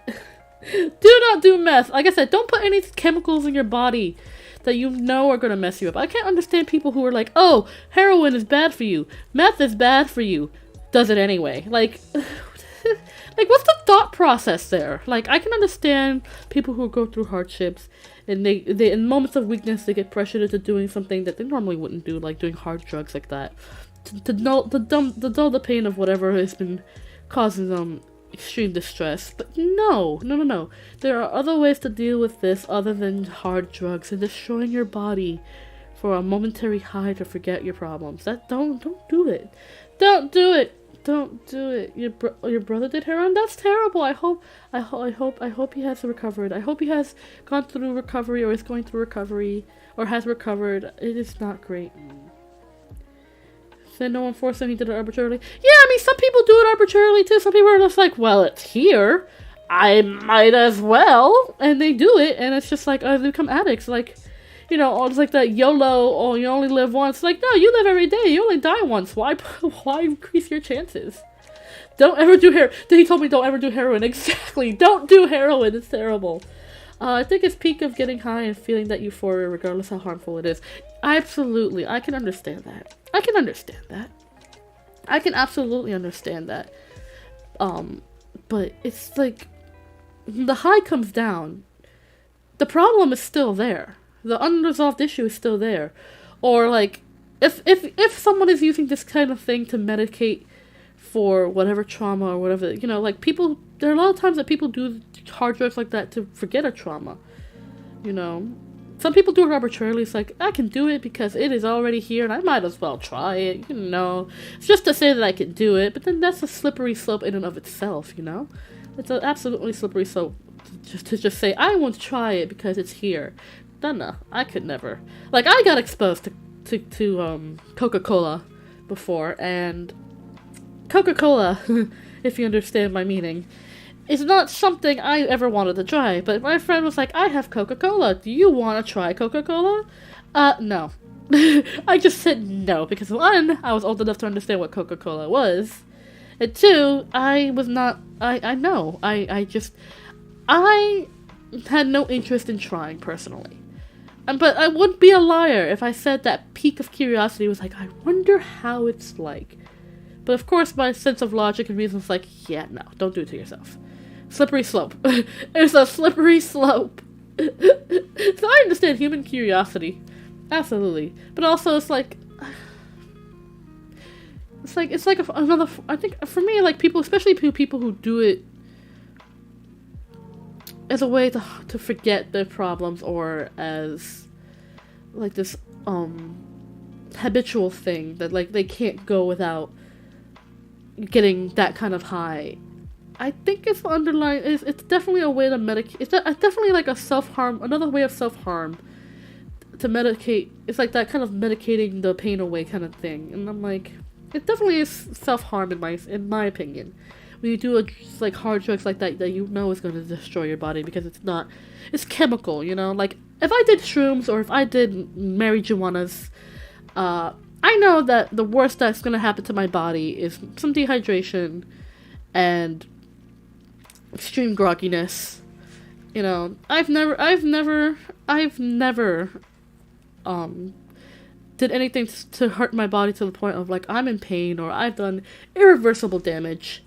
Do not do meth. Like I said, don't put any chemicals in your body that you know are going to mess you up. I can't understand people who are like, oh, heroin is bad for you. Meth is bad for you. Does it anyway. Like, what's the thought process there? Like, I can understand people who go through hardships, and they in moments of weakness, they get pressured into doing something that they normally wouldn't do, like doing hard drugs like that. To dull the pain of whatever has been causing them extreme distress. But no. There are other ways to deal with this other than hard drugs and destroying your body for a momentary high to forget your problems. Don't do it. Don't do it. Don't do it. Your brother did heroin? That's terrible. I hope he has recovered. I hope he has gone through recovery, or is going through recovery, or has recovered. It is not great. Said no one forced him, he did it arbitrarily. Yeah, I mean, some people do it arbitrarily too. Some people are just like, well, it's here, I might as well, and they do it, and it's just like, they become addicts. Like, it's like that YOLO, oh, you only live once. Like, no, you live every day, you only die once. Why increase your chances? Don't ever do heroin. He told me don't ever do heroin. Exactly, don't do heroin, it's terrible. I think it's peak of getting high and feeling that euphoria, regardless how harmful it is. Absolutely, I can understand that. I can absolutely understand that. But it's like, the high comes down. The problem is still there. The unresolved issue is still there. Or like, if someone is using this kind of thing to medicate for whatever trauma or whatever, like people, there are a lot of times that people do hard drugs like that to forget a trauma. Some people do it arbitrarily. It's like, I can do it because it is already here and I might as well try it, It's just to say that I can do it, but then that's a slippery slope in and of itself, It's an absolutely slippery slope just say, I want to try it because it's here. No, I could never. Like, I got exposed to Coca-Cola before, and Coca-Cola, if you understand my meaning, is not something I ever wanted to try. But my friend was like, I have Coca-Cola. Do you want to try Coca-Cola? No. I just said no, because one, I was old enough to understand what Coca-Cola was, and two, I had no interest in trying, personally. But I wouldn't be a liar if I said that peak of curiosity was like, I wonder how it's like. But of course, my sense of logic and reason was like, yeah, no, don't do it to yourself. Slippery slope. It's a slippery slope. So I understand human curiosity. Absolutely. But also, it's like another, I think, for me, like, people, especially people who do it as a way to forget their problems, or as, like, this, habitual thing that, like, they can't go without getting that kind of high. I think it's it's definitely a way to medicate, it's definitely like a self-harm, another way of self-harm to medicate. It's like that kind of medicating the pain away kind of thing, and I'm like, it definitely is self-harm in my opinion. When you do like hard drugs like that you know is going to destroy your body, because it's chemical, you know? Like, if I did shrooms or if I did marijuanas, I know that the worst that's going to happen to my body is some dehydration and extreme grogginess. You know, I've never did anything to hurt my body to the point of, like, I'm in pain or I've done irreversible damage.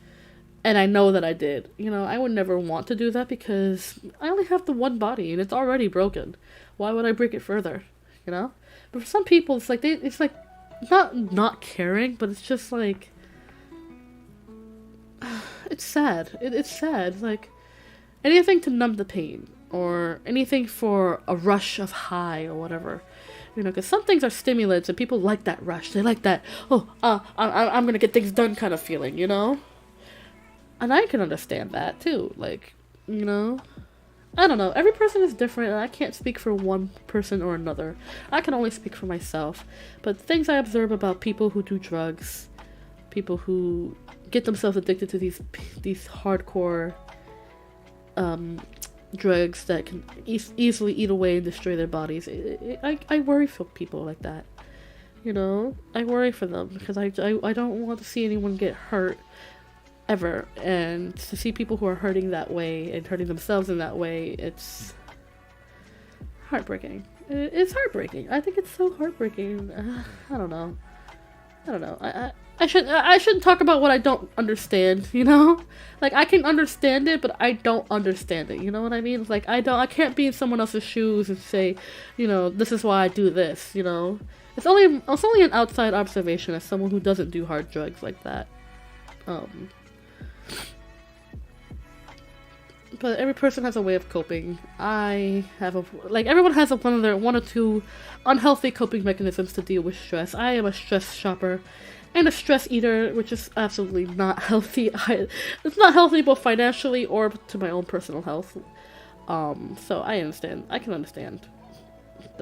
And I know that I did. You know, I would never want to do that because I only have the one body and it's already broken. Why would I break it further? You know? But for some people, it's like, it's like, not caring, but it's just like, it's sad. It's sad. It's like, anything to numb the pain, or anything for a rush of high or whatever. You know, because some things are stimulants and people like that rush. They like that, I'm gonna get things done kind of feeling, you know? And I can understand that, too. Like, you know? I don't know. Every person is different, and I can't speak for one person or another. I can only speak for myself. But things I observe about people who do drugs, people who get themselves addicted to these hardcore drugs that can easily eat away and destroy their bodies. I worry for people like that. You know? I worry for them, because I don't want to see anyone get hurt ever, and to see people who are hurting that way and hurting themselves in that way, it's heartbreaking. It's heartbreaking. I think it's so heartbreaking. I don't know. I shouldn't talk about what I don't understand, you know? Like, I can understand it, but I don't understand it, you know what I mean? It's like, I can't be in someone else's shoes and say, you know, this is why I do this, you know? It's only an outside observation as someone who doesn't do hard drugs like that. But every person has a way of coping. Everyone has one or two unhealthy coping mechanisms to deal with stress. I am a stress shopper and a stress eater, which is absolutely not healthy. It's not healthy both financially or to my own personal health. So I can understand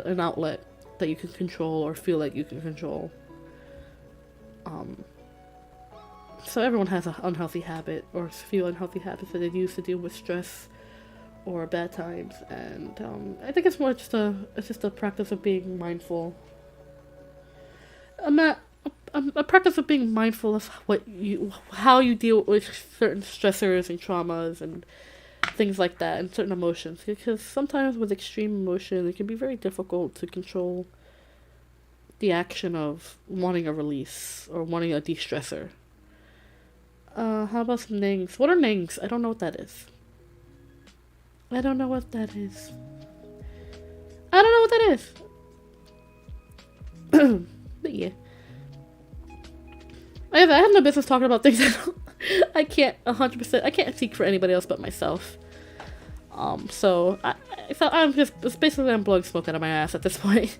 an outlet that you can control or feel like you can control. So everyone has an unhealthy habit or few unhealthy habits that they use to deal with stress or bad times, and I think it's more just a practice of being mindful. A practice of being mindful of how you deal with certain stressors and traumas and things like that, and certain emotions, because sometimes with extreme emotion it can be very difficult to control the action of wanting a release or wanting a de-stressor. How about some nings? What are nings? I don't know what that is. But yeah. I have no business talking about things I can't 100%, I can't speak for anybody else but myself. So it's basically I'm blowing smoke out of my ass at this point.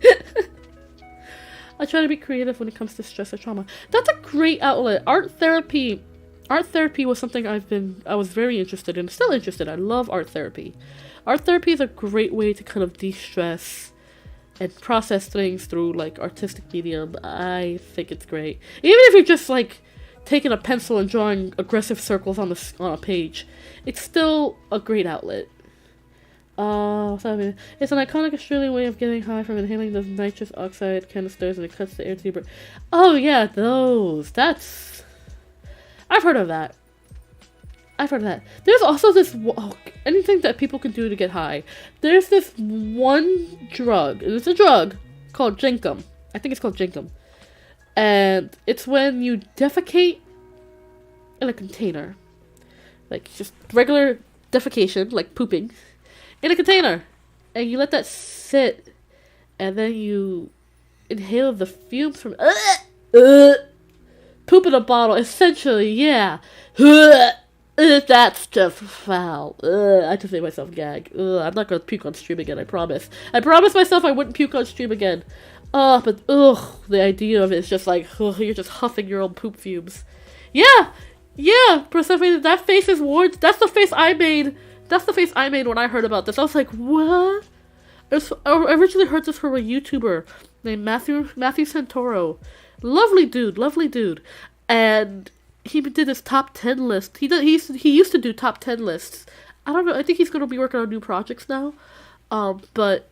I try to be creative when it comes to stress or trauma. That's a great outlet. Art therapy art therapy was something I was very interested in, still interested. I love art therapy. Art therapy is a great way to kind of de-stress and process things through like artistic medium. I think it's great. Even if you're just like taking a pencil and drawing aggressive circles on a page, it's still a great outlet. It's an iconic Australian way of getting high from inhaling those nitrous oxide canisters, and it cuts the air to your brain. Oh yeah, those. I've heard of that. There's also this anything that people can do to get high. There's this one drug. It's a drug called Jenkum. I think it's called Jenkum. And it's when you defecate in a container. Like, just regular defecation, like pooping, in a container. And you let that sit. And then you inhale the fumes from... poop in a bottle, essentially, yeah. That's just foul. I just made myself gag. I'm not gonna puke on stream again, I promise. I promised myself I wouldn't puke on stream again. But the idea of it is just like, you're just huffing your own poop fumes. Yeah, Persephone, that face is worn. That's the face I made. When I heard about this. I was like, what? I originally heard this from a YouTuber named Matthew Santoro. Lovely dude. And he did his top 10 list. He used to do top 10 lists. I don't know. I think he's going to be working on new projects now. But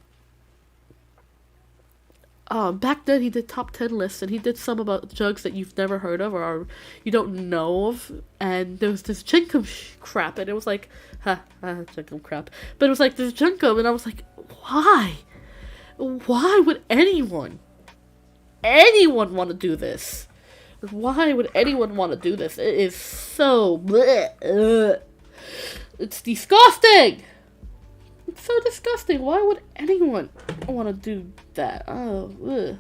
back then he did top 10 lists, and he did some about drugs that you've never heard of or you don't know of. And there was this Jenkum crap, and it was like, Jenkum crap. But it was like this Jenkum, and I was like, why? Why would anyone want to do this? Why would anyone want to do this? It is so... It's disgusting! It's so disgusting. Why would anyone want to do that? Me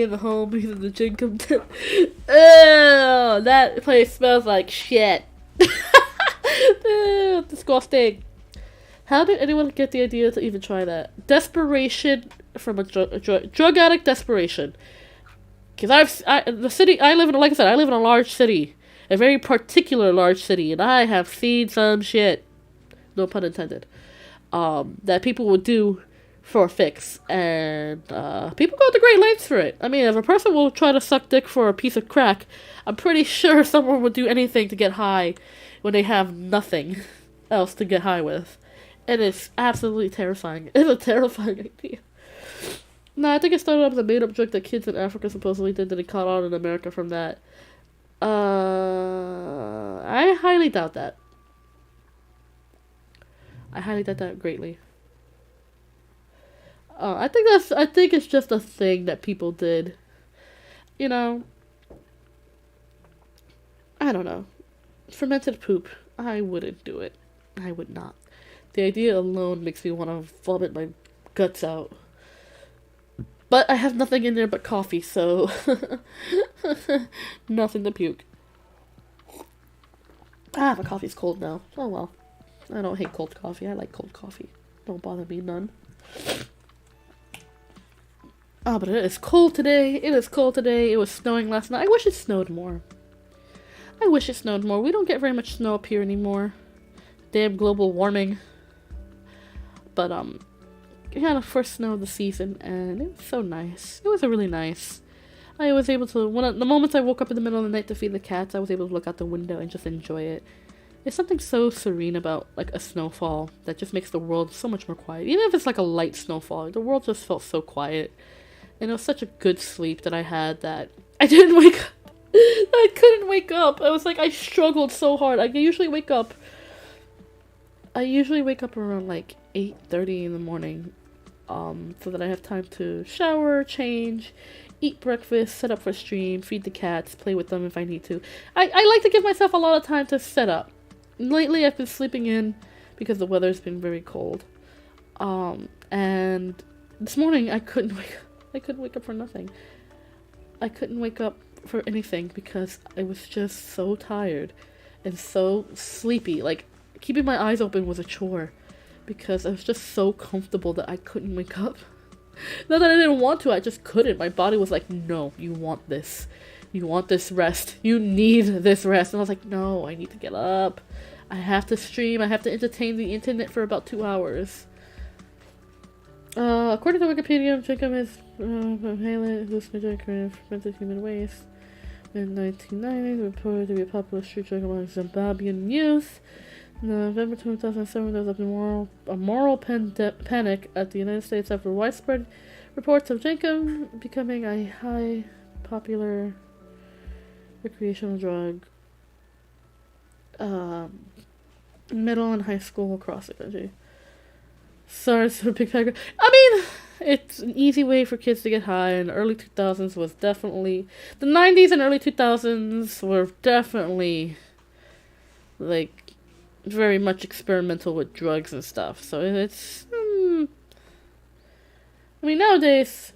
and the homies in the Jenkum tent. That place smells like shit. Disgusting. How did anyone get the idea to even try that? Desperation from a drug addict desperation. Because I live in a large city. A very particular large city. And I have seen some shit. No pun intended. That people would do for a fix. And people go to great lengths for it. I mean, if a person will try to suck dick for a piece of crack, I'm pretty sure someone would do anything to get high when they have nothing else to get high with. And it's absolutely terrifying. It's a terrifying idea. No, I think it started off as a made-up drug that kids in Africa supposedly did, that it caught on in America from that. I highly doubt that. I highly doubt that greatly. I think it's just a thing that people did. You know, I don't know. Fermented poop. I wouldn't do it. I would not. The idea alone makes me want to vomit my guts out. But I have nothing in there but coffee, so... nothing to puke. My coffee's cold now. Oh well. I don't hate cold coffee. I like cold coffee. Don't bother me none. But it is cold today. It was snowing last night. I wish it snowed more. We don't get very much snow up here anymore. Damn global warming. But, we had the first snow of the season, and it was so nice. It was really nice. I was able to, the moments I woke up in the middle of the night to feed the cats, I was able to look out the window and just enjoy it. There's something so serene about, like, a snowfall that just makes the world so much more quiet. Even if it's, like, a light snowfall, the world just felt so quiet. And it was such a good sleep that I had that I didn't wake up. I couldn't wake up. I was like, I struggled so hard. I usually wake up around, like, 8:30 in the morning. So that I have time to shower, change, eat breakfast, set up for stream, feed the cats, play with them if I need to. I like to give myself a lot of time to set up. Lately I've been sleeping in because the weather's been very cold. And this morning I couldn't wake up for nothing. I couldn't wake up for anything because I was just so tired and so sleepy. Like, keeping my eyes open was a chore. Because I was just so comfortable that I couldn't wake up. Not that I didn't want to, I just couldn't. My body was like, no, you want this. you want this rest. You need this rest. And I was like, no, I need to get up. I have to stream. I have to entertain the internet for about 2 hours. According to Wikipedia, Jenkum is Halen, hallucinogenic creative fermented human waste. In 1990s, reported to be a popular street drug among Zimbabwean youth. In November 2007, there was a moral panic at the United States after widespread reports of Jenkum becoming a high popular recreational drug. Middle and high school across the country. SARS for big packer. I mean, it's an easy way for kids to get high, and the early 2000s was definitely... The 90s and early 2000s were definitely, like, very much experimental with drugs and stuff. So it's... I mean, nowadays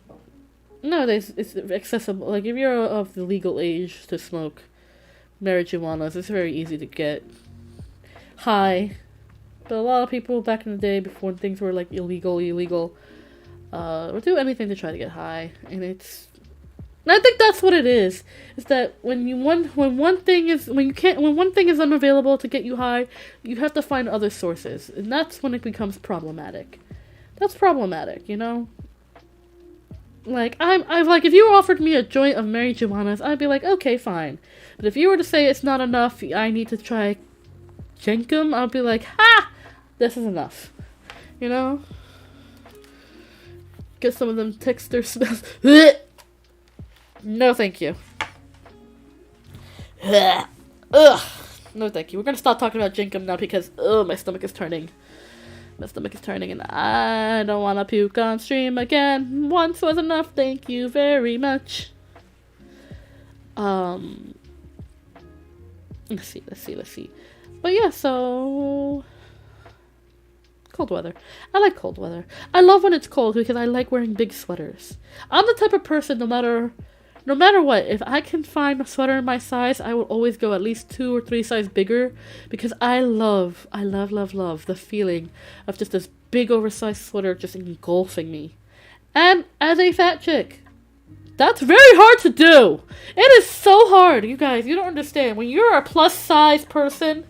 it's accessible. Like, if you're of the legal age to smoke marijuana, it's very easy to get high. But a lot of people back in the day, before things were like illegal, would do anything to try to get high, and I think that's what it is. Is that when one thing is unavailable to get you high, you have to find other sources, and that's when it becomes problematic. That's problematic, you know. Like I'm like, if you offered me a joint of marijuana, I'd be like, okay, fine. But if you were to say it's not enough, I need to try Jenkum, I'll be like, ha! This is enough. You know? Get some of them texture smells. No, thank you. Ugh. No, thank you. We're gonna stop talking about Jenkum now because, my stomach is turning. My stomach is turning and I don't wanna puke on stream again. Once was enough, thank you very much. Let's see. But yeah, so... Cold weather. I like cold weather. I love when it's cold because I like wearing big sweaters. I'm the type of person, no matter what, if I can find a sweater in my size, I will always go at least 2 or 3 sizes bigger because I love the feeling of just this big oversized sweater just engulfing me. And as a fat chick, that's very hard to do. It is so hard, you guys. You don't understand. When you're a plus size person,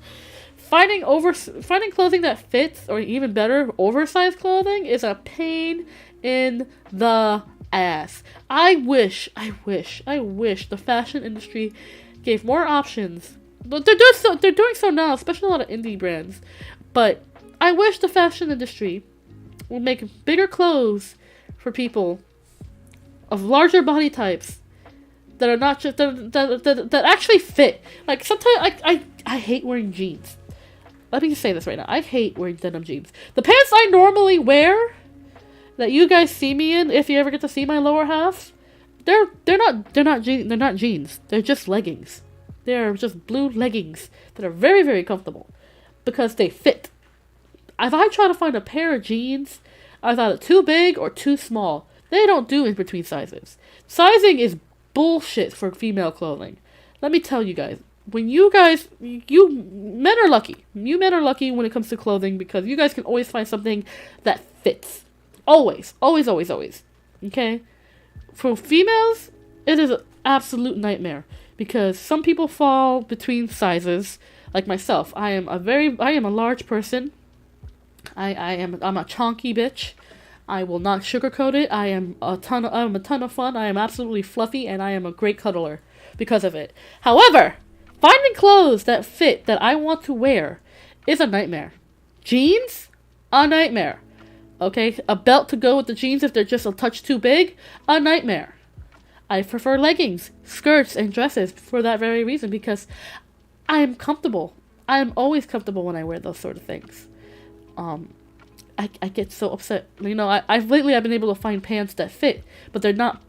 finding clothing that fits, or even better, oversized clothing, is a pain in the ass. I wish the fashion industry gave more options. But they're doing so now, especially a lot of indie brands. But I wish the fashion industry would make bigger clothes for people of larger body types that are not just that actually fit. Like sometimes I hate wearing jeans. Let me just say this right now. I hate wearing denim jeans. The pants I normally wear, that you guys see me in, if you ever get to see my lower half, they're not jeans. They're just leggings. They're just blue leggings that are very, very comfortable because they fit. If I try to find a pair of jeans, I either too big or too small. They don't do in between sizes. Sizing is bullshit for female clothing. Let me tell you guys. When you men are lucky. You men are lucky when it comes to clothing because you guys can always find something that fits. Always. Okay? For females, it is an absolute nightmare because some people fall between sizes. Like myself, I am a large person. I'm a chonky bitch. I will not sugarcoat it. I'm a ton of fun. I am absolutely fluffy and I am a great cuddler because of it. However, finding clothes that fit, that I want to wear, is a nightmare. Jeans? A nightmare. Okay? A belt to go with the jeans if they're just a touch too big? A nightmare. I prefer leggings, skirts, and dresses for that very reason because I am comfortable. I am always comfortable when I wear those sort of things. I get so upset. You know, I've been able to find pants that fit, but they're not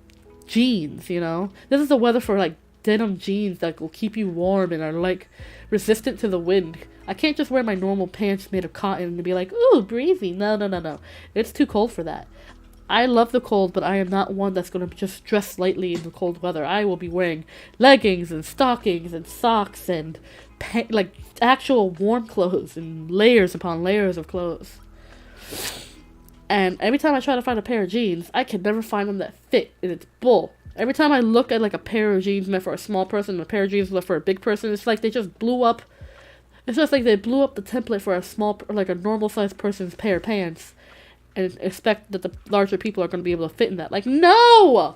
jeans, you know? This is the weather for, like, denim jeans that will keep you warm and are like resistant to the wind. I can't just wear my normal pants made of cotton and be like, ooh, breezy. No. It's too cold for that. I love the cold, but I am not one that's going to just dress lightly in the cold weather. I will be wearing leggings and stockings and socks and like actual warm clothes and layers upon layers of clothes. And every time I try to find a pair of jeans, I can never find them that fit, and it's bull. Every time I look at like a pair of jeans meant for a small person and a pair of jeans meant for a big person, it's like they just blew up. It's just like they blew up the template for a small, like a normal sized person's pair of pants, and expect that the larger people are going to be able to fit in that. Like, no!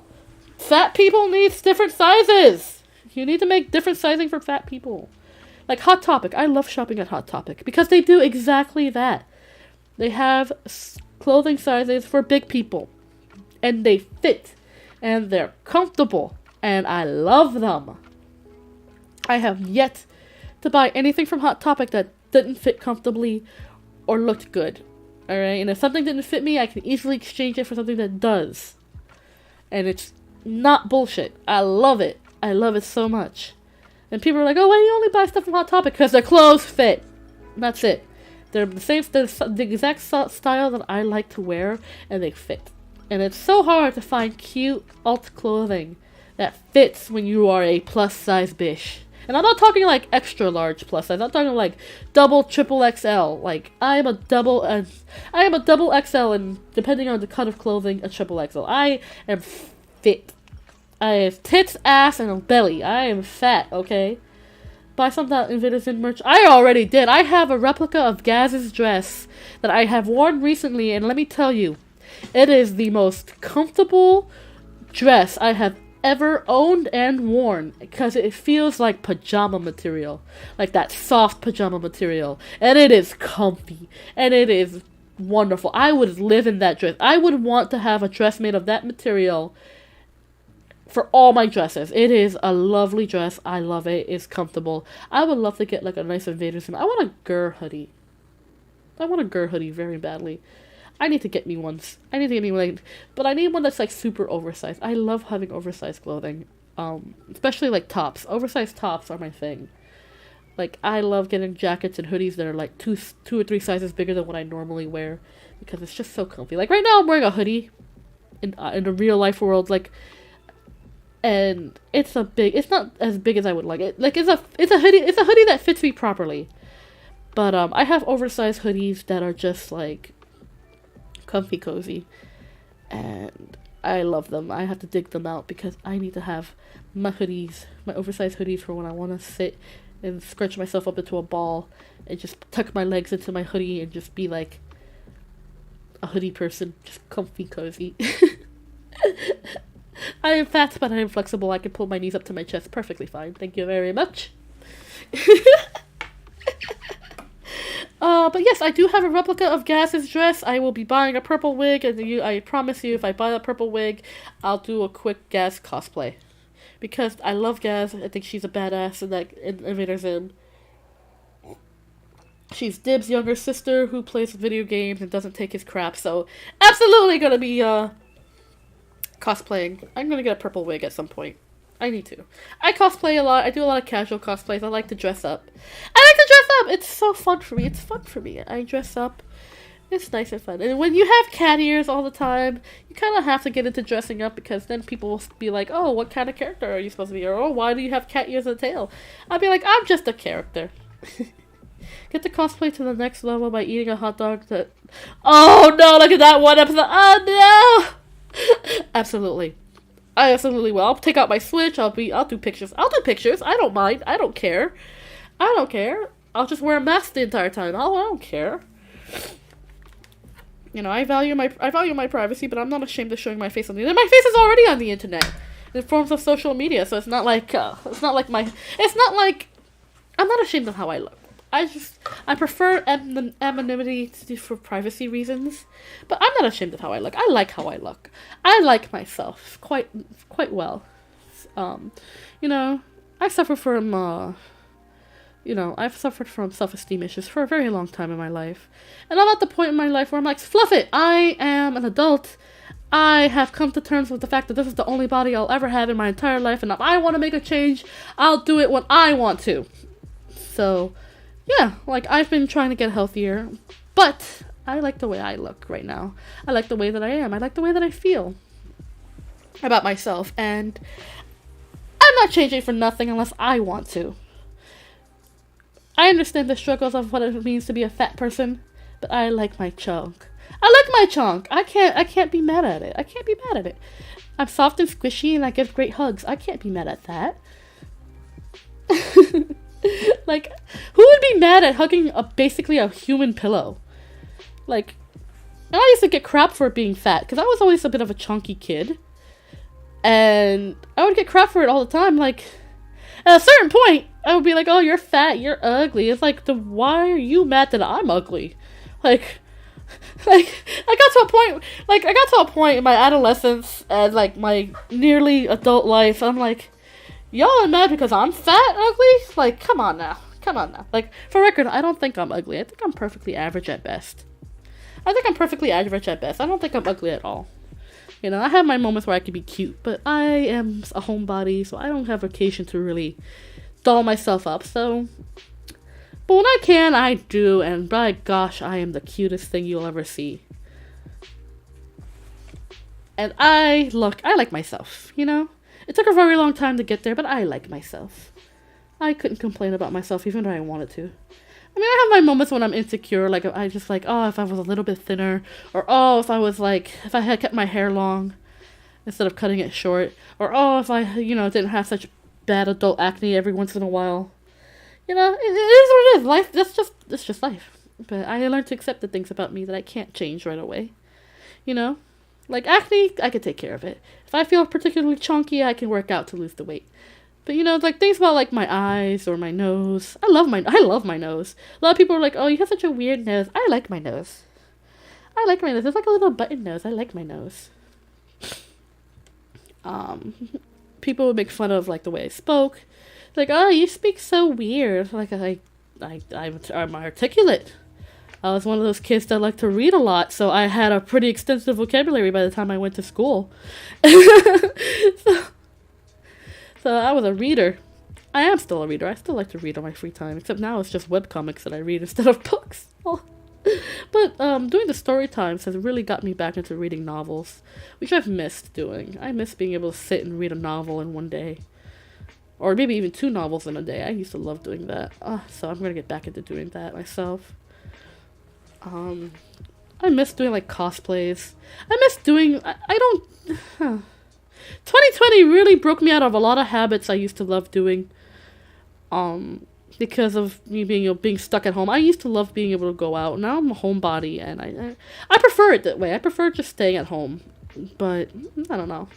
Fat people need different sizes! You need to make different sizing for fat people. Like Hot Topic. I love shopping at Hot Topic because they do exactly that. They have clothing sizes for big people. And they fit. And they're comfortable. And I love them. I have yet to buy anything from Hot Topic that didn't fit comfortably or looked good. Alright? And if something didn't fit me, I can easily exchange it for something that does. And it's not bullshit. I love it. I love it so much. And people are like, oh, why do you only buy stuff from Hot Topic? Because their clothes fit. That's it. They're the exact style that I like to wear, and they fit. And it's so hard to find cute alt clothing that fits when you are a plus size bitch. And I'm not talking like extra large plus size. I'm talking like double, triple XL. Like I am a double XL, and depending on the cut of clothing, a triple XL. I am fit. I have tits, ass, and a belly. I am fat, okay? Buy some that Invaders in merch. I already did. I have a replica of Gaz's dress that I have worn recently, and let me tell you, it is the most comfortable dress I have ever owned and worn, because it feels like pajama material. Like that soft pajama material. And it is comfy. And it is wonderful. I would live in that dress. I would want to have a dress made of that material for all my dresses. It is a lovely dress. I love it. It's comfortable. I would love to get like a nice Invaders. I want a Gur hoodie. I want a Gur hoodie very badly. I need to get me one. But I need one that's like super oversized. I love having oversized clothing. Especially like tops. Oversized tops are my thing. Like I love getting jackets and hoodies that are like two or three sizes bigger than what I normally wear, because it's just so comfy. Like right now I'm wearing a hoodie in the real life world, like. And it's not as big as I would like it. Like it's a hoodie that fits me properly. But I have oversized hoodies that are just like comfy cozy. And I love them. I have to dig them out because I need to have my oversized hoodies for when I want to sit and scrunch myself up into a ball and just tuck my legs into my hoodie and just be like a hoodie person, just comfy cozy. I am fat, but I am flexible. I can pull my knees up to my chest perfectly fine. Thank you very much. But yes, I do have a replica of Gaz's dress. I will be buying a purple wig, and I promise you, if I buy a purple wig, I'll do a quick Gaz cosplay. Because I love Gaz. I think she's a badass in Invaders In. She's Dib's younger sister who plays video games and doesn't take his crap, so absolutely gonna be, cosplaying. I'm gonna get a purple wig at some point. I need to. I cosplay a lot. I do a lot of casual cosplays. I like to dress up. It's so fun for me. It's fun for me. I dress up. It's nice and fun. And when you have cat ears all the time, you kind of have to get into dressing up, because then people will be like, oh, what kind of character are you supposed to be? Or, oh, why do you have cat ears and a tail? I'll be like, I'm just a character. Get the cosplay to the next level by eating a hot dog that... Oh, no, look at that one episode. Oh, no! Absolutely. I absolutely will. I'll take out my Switch. I'll do pictures. I don't mind. I don't care. I'll just wear a mask the entire time. I don't care. You know, I value my privacy, but I'm not ashamed of showing my face on the internet. My face is already on the internet in forms of social media, so it's not like I'm not ashamed of how I look. I prefer anonymity for privacy reasons, but I'm not ashamed of how I look. I like how I look. I like myself quite well. You know, I've suffered from self-esteem issues for a very long time in my life, and I'm at the point in my life where I'm like, fluff it. I am an adult. I have come to terms with the fact that this is the only body I'll ever have in my entire life, and if I want to make a change, I'll do it when I want to. So. Yeah, like, I've been trying to get healthier, but I like the way I look right now. I like the way that I am. I like the way that I feel about myself, and I'm not changing for nothing unless I want to. I understand the struggles of what it means to be a fat person, but I like my chunk. I can't be mad at it. I'm soft and squishy and I give great hugs. I can't be mad at that. Like, who would be mad at hugging basically a human pillow? Like, and I used to get crap for being fat, because I was always a bit of a chunky kid. And I would get crap for it all the time. Like, at a certain point, I would be like, oh, you're fat, you're ugly. It's like, why are you mad that I'm ugly? Like, I got to a point in my adolescence and, like, my nearly adult life, I'm like, y'all are mad because I'm fat, ugly? Like, come on now. Like, for record, I don't think I'm ugly. I think I'm perfectly average at best. I don't think I'm ugly at all. You know, I have my moments where I can be cute, but I am a homebody, so I don't have occasion to really doll myself up, so... But when I can, I do, and by gosh, I am the cutest thing you'll ever see. And I like myself, you know? It took a very long time to get there, but I like myself. I couldn't complain about myself even though I wanted to. I mean, I have my moments when I'm insecure, like, I just like, oh, if I was a little bit thinner, or oh, if I had kept my hair long instead of cutting it short, or oh, if I, you know, didn't have such bad adult acne every once in a while. You know, it is what it is. Life, it's just life. But I learned to accept the things about me that I can't change right away. You know? Like acne, I can take care of it. If I feel particularly chunky, I can work out to lose the weight. But you know, like things about like my eyes or my nose. I love my nose. A lot of people are like, oh, you have such a weird nose. I like my nose. It's like a little button nose. I like my nose. People would make fun of like the way I spoke. Like, oh, you speak so weird. Like I'm articulate. I was one of those kids that liked to read a lot, so I had a pretty extensive vocabulary by the time I went to school. So I was a reader. I am still a reader. I still like to read on my free time, except now it's just webcomics that I read instead of books. But doing the story times has really got me back into reading novels, which I've missed doing. I miss being able to sit and read a novel in one day. Or maybe even 2 novels in a day. I used to love doing that. So I'm going to get back into doing that myself. I miss doing like cosplays. I miss doing... I don't... 2020 really broke me out of a lot of habits I used to love doing. Because of me being stuck at home. I used to love being able to go out. Now I'm a homebody and I prefer it that way. I prefer just staying at home. But I don't know.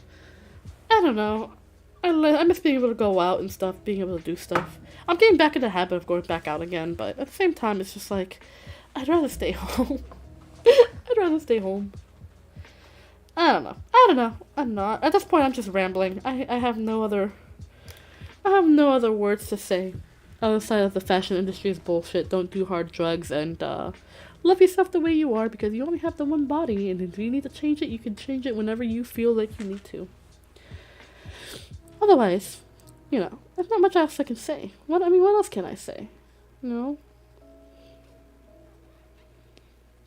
I miss being able to go out and stuff, being able to do stuff. I'm getting back in the habit of going back out again, but at the same time, it's just like, I'd rather stay home. I don't know. I'm not. At this point, I'm just rambling. I have no other words to say. Other side of the fashion industry is bullshit. Don't do hard drugs and love yourself the way you are because you only have the one body, and if you need to change it, you can change it whenever you feel like you need to. Otherwise, you know, there's not much else I can say. What else can I say? You know?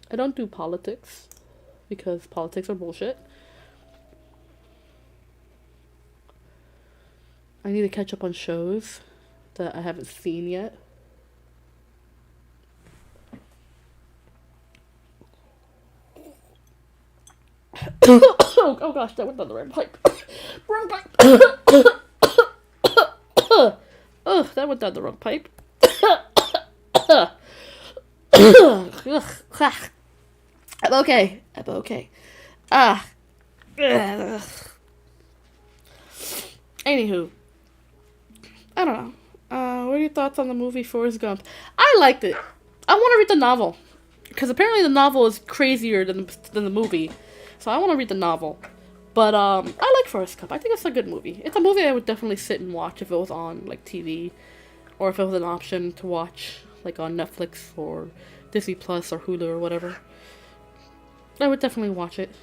I don't do politics, because politics are bullshit. I need to catch up on shows that I haven't seen yet. Oh gosh, that went down the wrong pipe. Oh, that went down the wrong pipe. I'm okay. Anywho, I don't know. What are your thoughts on the movie Forrest Gump? I liked it. I want to read the novel, because apparently the novel is crazier than the movie. So I want to read the novel. But I like Forrest Gump. I think it's a good movie. It's a movie I would definitely sit and watch if it was on like TV, or if it was an option to watch like on Netflix or Disney Plus or Hulu or whatever. I would definitely watch it.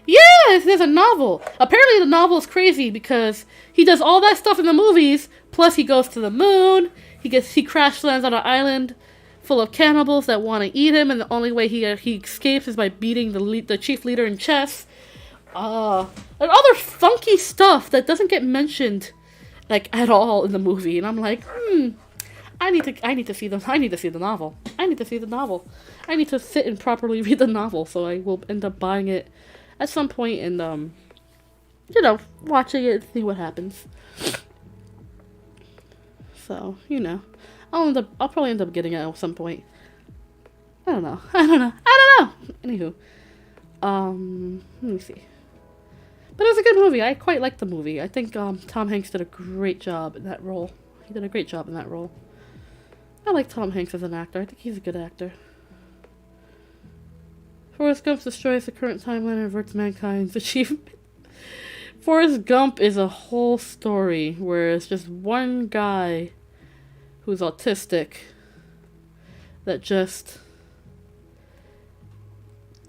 Yes, there's a novel. Apparently the novel is crazy because he does all that stuff in the movies, plus he goes to the moon, he crash lands on an island full of cannibals that want to eat him, and the only way he escapes is by beating the chief leader in chess. And other funky stuff that doesn't get mentioned like at all in the movie, and I'm like, I need to see the novel. I need to sit and properly read the novel, so I will end up buying it at some point in you know, watching it and see what happens. So, you know, I'll probably end up getting it at some point. I don't know. Anywho, let me see. But it was a good movie. I quite liked the movie. I think Tom Hanks did a great job in that role. He did a great job in that role. I like Tom Hanks as an actor. I think he's a good actor. Forrest Gump destroys the current timeline and averts mankind's achievement. Forrest Gump is a whole story where it's just one guy who's autistic that just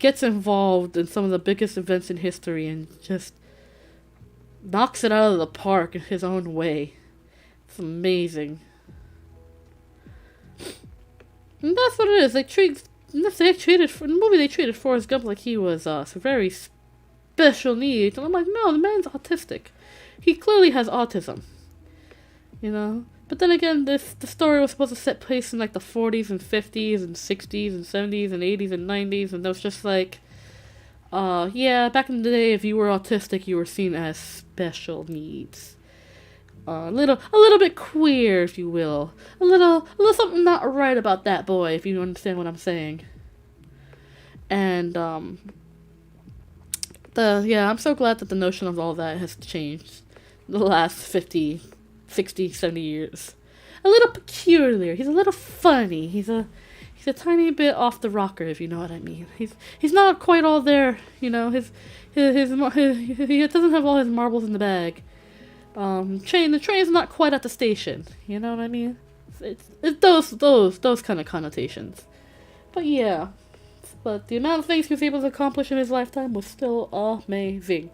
gets involved in some of the biggest events in history and just knocks it out of the park in his own way. It's amazing. And that's what it is. In the movie they treated Forrest Gump like he was very special needs. And I'm like, no, the man's autistic. He clearly has autism. You know? But then again, the story was supposed to take place in like the 40s and 50s and 60s and 70s and 80s and 90s. And that was just like, yeah, back in the day, if you were autistic, you were seen as special needs. A little bit queer, if you will. A little something not right about that boy, if you understand what I'm saying. And, I'm so glad that the notion of all that has changed the last 50, 60, 70 years. A little peculiar. He's a little funny. He's a tiny bit off the rocker, if you know what I mean. He's not quite all there, you know. He doesn't have all his marbles in the bag. The train's not quite at the station. You know what I mean? It's those kind of connotations. But yeah. But the amount of things he was able to accomplish in his lifetime was still amazing.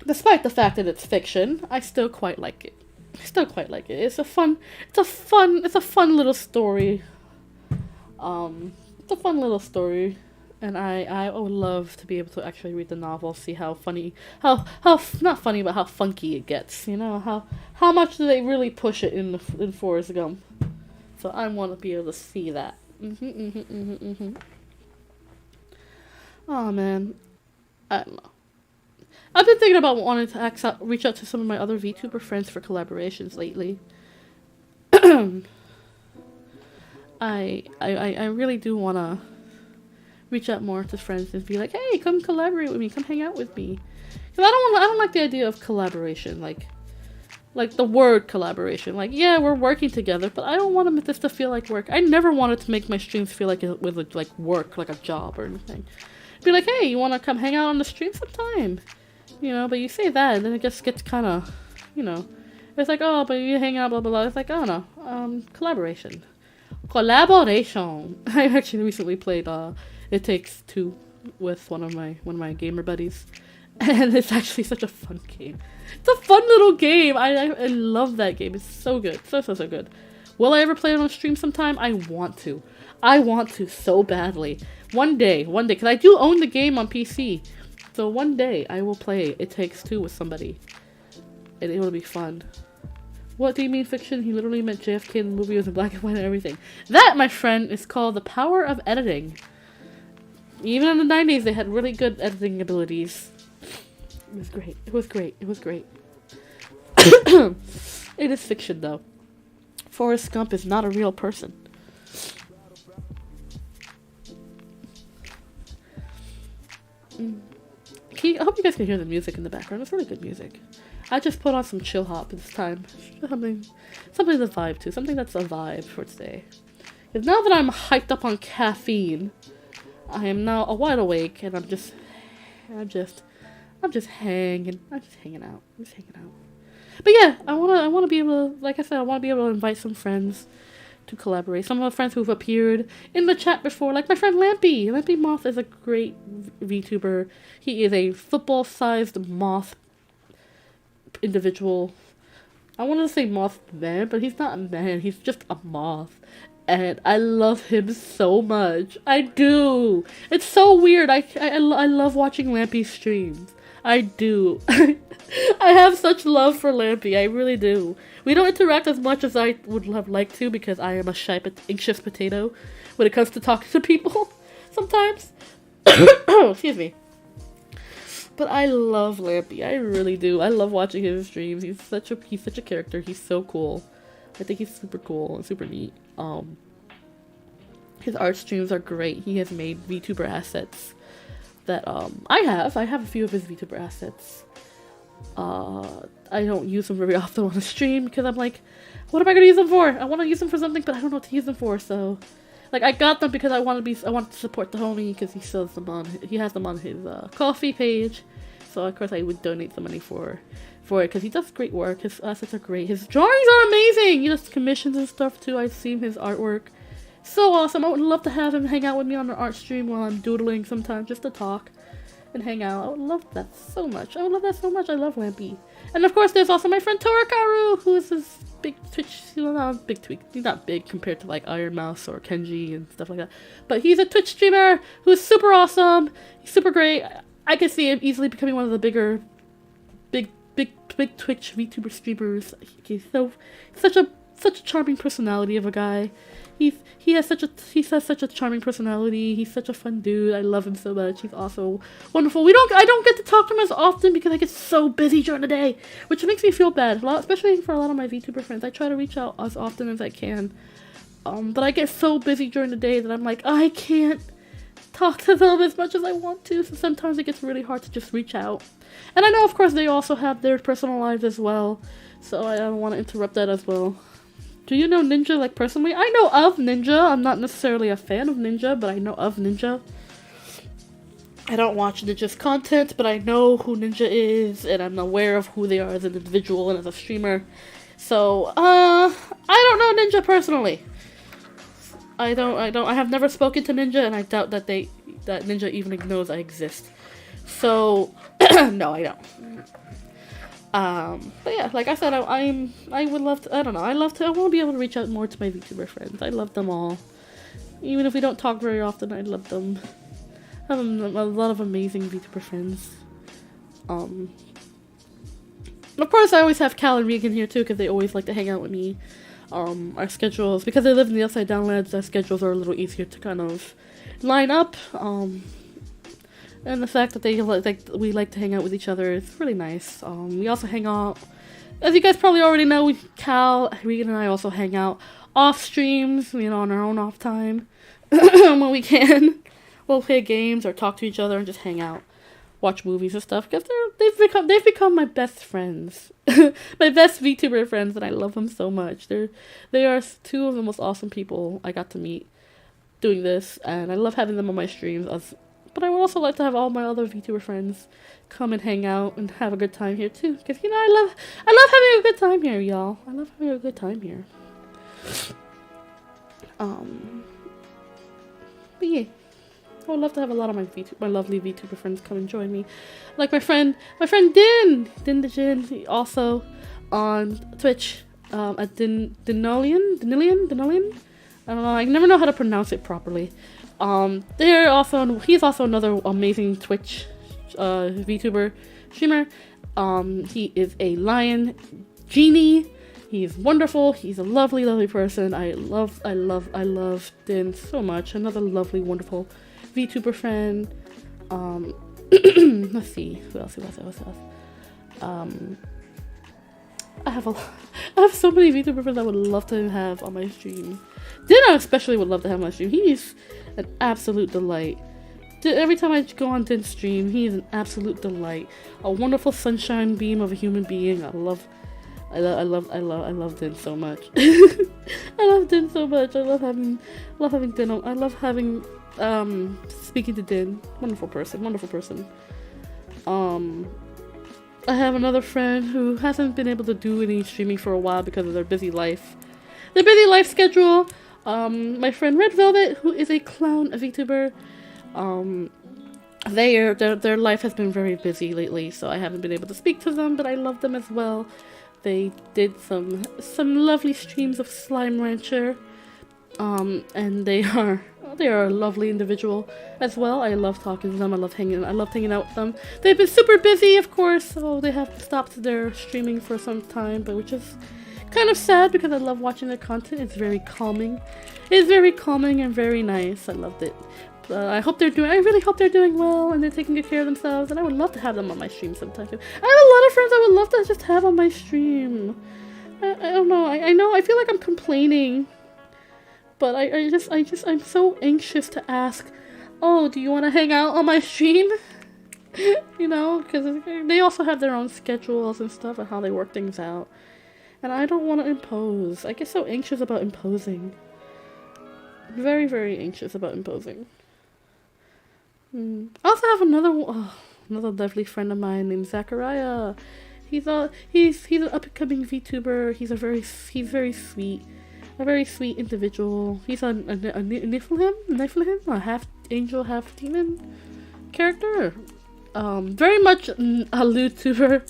Despite the fact that it's fiction, I still quite like it. It's a fun little story. It's a fun little story. And I would love to be able to actually read the novel, see how funny, how not funny, but how funky it gets. You know, how much do they really push it in Forrest Gump? So I want to be able to see that. Oh man, I don't know. I've been thinking about wanting to reach out to some of my other VTuber friends for collaborations lately. I really do want to reach out more to friends and be like, hey, come collaborate with me, come hang out with me. Because I don't like the idea of collaboration, like the word collaboration. Like, yeah, we're working together, but I don't want this to feel like work. I never wanted to make my streams feel like it was like work, like a job or anything. Be like, hey, you want to come hang out on the stream sometime? You know, but you say that, and then it just gets kind of, you know, it's like, oh, but you hang out, blah, blah, blah. It's like, oh, no, collaboration. I actually recently played, It Takes Two with one of my gamer buddies, and it's actually such a fun game. It's a fun little game. I love that game. It's so good. So good. Will I ever play it on stream sometime? I want to so badly. One day, because I do own the game on PC. So one day I will play It Takes Two with somebody. And it will be fun. What do you mean fiction? He literally meant JFK in the movie was in black and white and everything. That, my friend, is called the power of editing. Even in the 90s, they had really good editing abilities. It was great. It is fiction, though. Forrest Gump is not a real person. I hope you guys can hear the music in the background. It's really good music. I just put on some chill hop this time. Something to vibe to. Something that's a vibe for today. Because now that I'm hyped up on caffeine, I am now wide awake, and I'm just hanging out. But yeah, I wanna be able to, like I said, I wanna be able to invite some friends to collaborate. Some of the friends who've appeared in the chat before, like my friend Lampy. Lampy Moth is a great VTuber. He is a football-sized moth individual. I wanted to say moth man, but he's not a man. He's just a moth. And I love him so much. I do. It's so weird. I love watching Lampy streams. I do. I have such love for Lampy. I really do. We don't interact as much as I would have liked to because I am a shy, anxious potato when it comes to talking to people sometimes. Excuse me. But I love Lampy. I really do. I love watching his streams. He's such a character. He's so cool. I think he's super cool and super neat. His art streams are great. He has made VTuber assets that I have a few of his VTuber assets. I don't use them very often on a stream because I'm like, what am I gonna use them for? I want to use them for something, but I don't know what to use them for. So, like, I got them because I want to support the homie because he has them on his Ko-fi page. So of course I would donate the money for it because he does great work. His assets are great. His drawings are amazing. He does commissions and stuff too. I've seen his artwork. So awesome. I would love to have him hang out with me on an art stream while I'm doodling sometimes just to talk and hang out. I would love that so much. I love Lampy. And of course there's also my friend Torikaru, who is this big Twitch, he's not big compared to like Iron Mouse or Kenji and stuff like that. But he's a Twitch streamer who's super awesome. He's super great. I could see him easily becoming one of the bigger big Twitch VTuber streamers. He's such a charming personality of a guy. He has such a charming personality. He's such a fun dude. I love him so much. He's also wonderful. I don't get to talk to him as often because I get so busy during the day, which makes me feel bad. Especially for a lot of my VTuber friends. I try to reach out as often as I can. But I get so busy during the day that I'm like, I can't talk to them as much as I want to. So sometimes it gets really hard to just reach out. And I know, of course, they also have their personal lives as well. So I don't want to interrupt that as well. Do you know Ninja, like, personally? I know of Ninja. I'm not necessarily a fan of Ninja, but I know of Ninja. I don't watch Ninja's content, but I know who Ninja is, and I'm aware of who they are as an individual and as a streamer. So, I don't know Ninja personally. I have never spoken to Ninja, and I doubt that Ninja even knows I exist. So, no, I don't. But yeah, like I said, I would love to, I want to be able to reach out more to my VTuber friends. I love them all. Even if we don't talk very often, I love them. I have a lot of amazing VTuber friends. Of course, I always have Cal and Regan here too, because they always like to hang out with me. Our schedules, because they live in the Upside Down Lands, our schedules are a little easier to kind of line up. And the fact that we like to hang out with each other is really nice. We also hang out, as you guys probably already know, Cal, Regan, and I also hang out off streams, on our own off time when we can. We'll play games or talk to each other and just hang out, watch movies and stuff. Because they've become my best friends, my best VTuber friends, and I love them so much. They are two of the most awesome people I got to meet doing this, and I love having them on my streams. But I would also like to have all my other VTuber friends come and hang out and have a good time here too. Because, I love having a good time here, y'all. I love having a good time here. But yeah. I would love to have a lot of my lovely VTuber friends come and join me. Like my friend Din the Jin, also on Twitch, at Dinolian? I don't know, I never know how to pronounce it properly. He's also another amazing Twitch VTuber streamer. He is a lion genie. He's wonderful. He's a lovely, lovely person. I love Din so much. Another lovely, wonderful VTuber friend. Let's see. Who else? I have so many VTuber friends I would love to have on my stream. Din I especially would love to have on my stream. He's an absolute delight. Every time I go on Din's stream, he is an absolute delight. A wonderful sunshine beam of a human being. I love Din so much. I love Din so much. I love having Din. I love having speaking to Din. Wonderful person. I have another friend who hasn't been able to do any streaming for a while because of their busy life schedule. My friend Red Velvet, who is a clown, a VTuber. Their life has been very busy lately, so I haven't been able to speak to them, but I love them as well. They did some lovely streams of Slime Rancher, and they are a lovely individual as well. I love talking to them. I love hanging out with them. They've been super busy, of course, so they have stopped their streaming for some time, but which is kind of sad because I love watching their content. It's very calming. It's very calming and very nice. I loved it. I really hope they're doing well and they're taking good care of themselves, and I would love to have them on my stream sometime. I have a lot of friends I would love to just have on my stream. I don't know. I know I feel like I'm complaining, but I'm so anxious to ask, oh, do you want to hang out on my stream? You know, because they also have their own schedules and stuff and how they work things out. And I don't want to impose. I get so anxious about imposing. Very, very anxious about imposing. I also have another lovely friend of mine named Zachariah. He's an up-and-coming VTuber. He's very sweet. A very sweet individual. He's a Nephilim? A half angel, half demon character. Very much a YouTuber,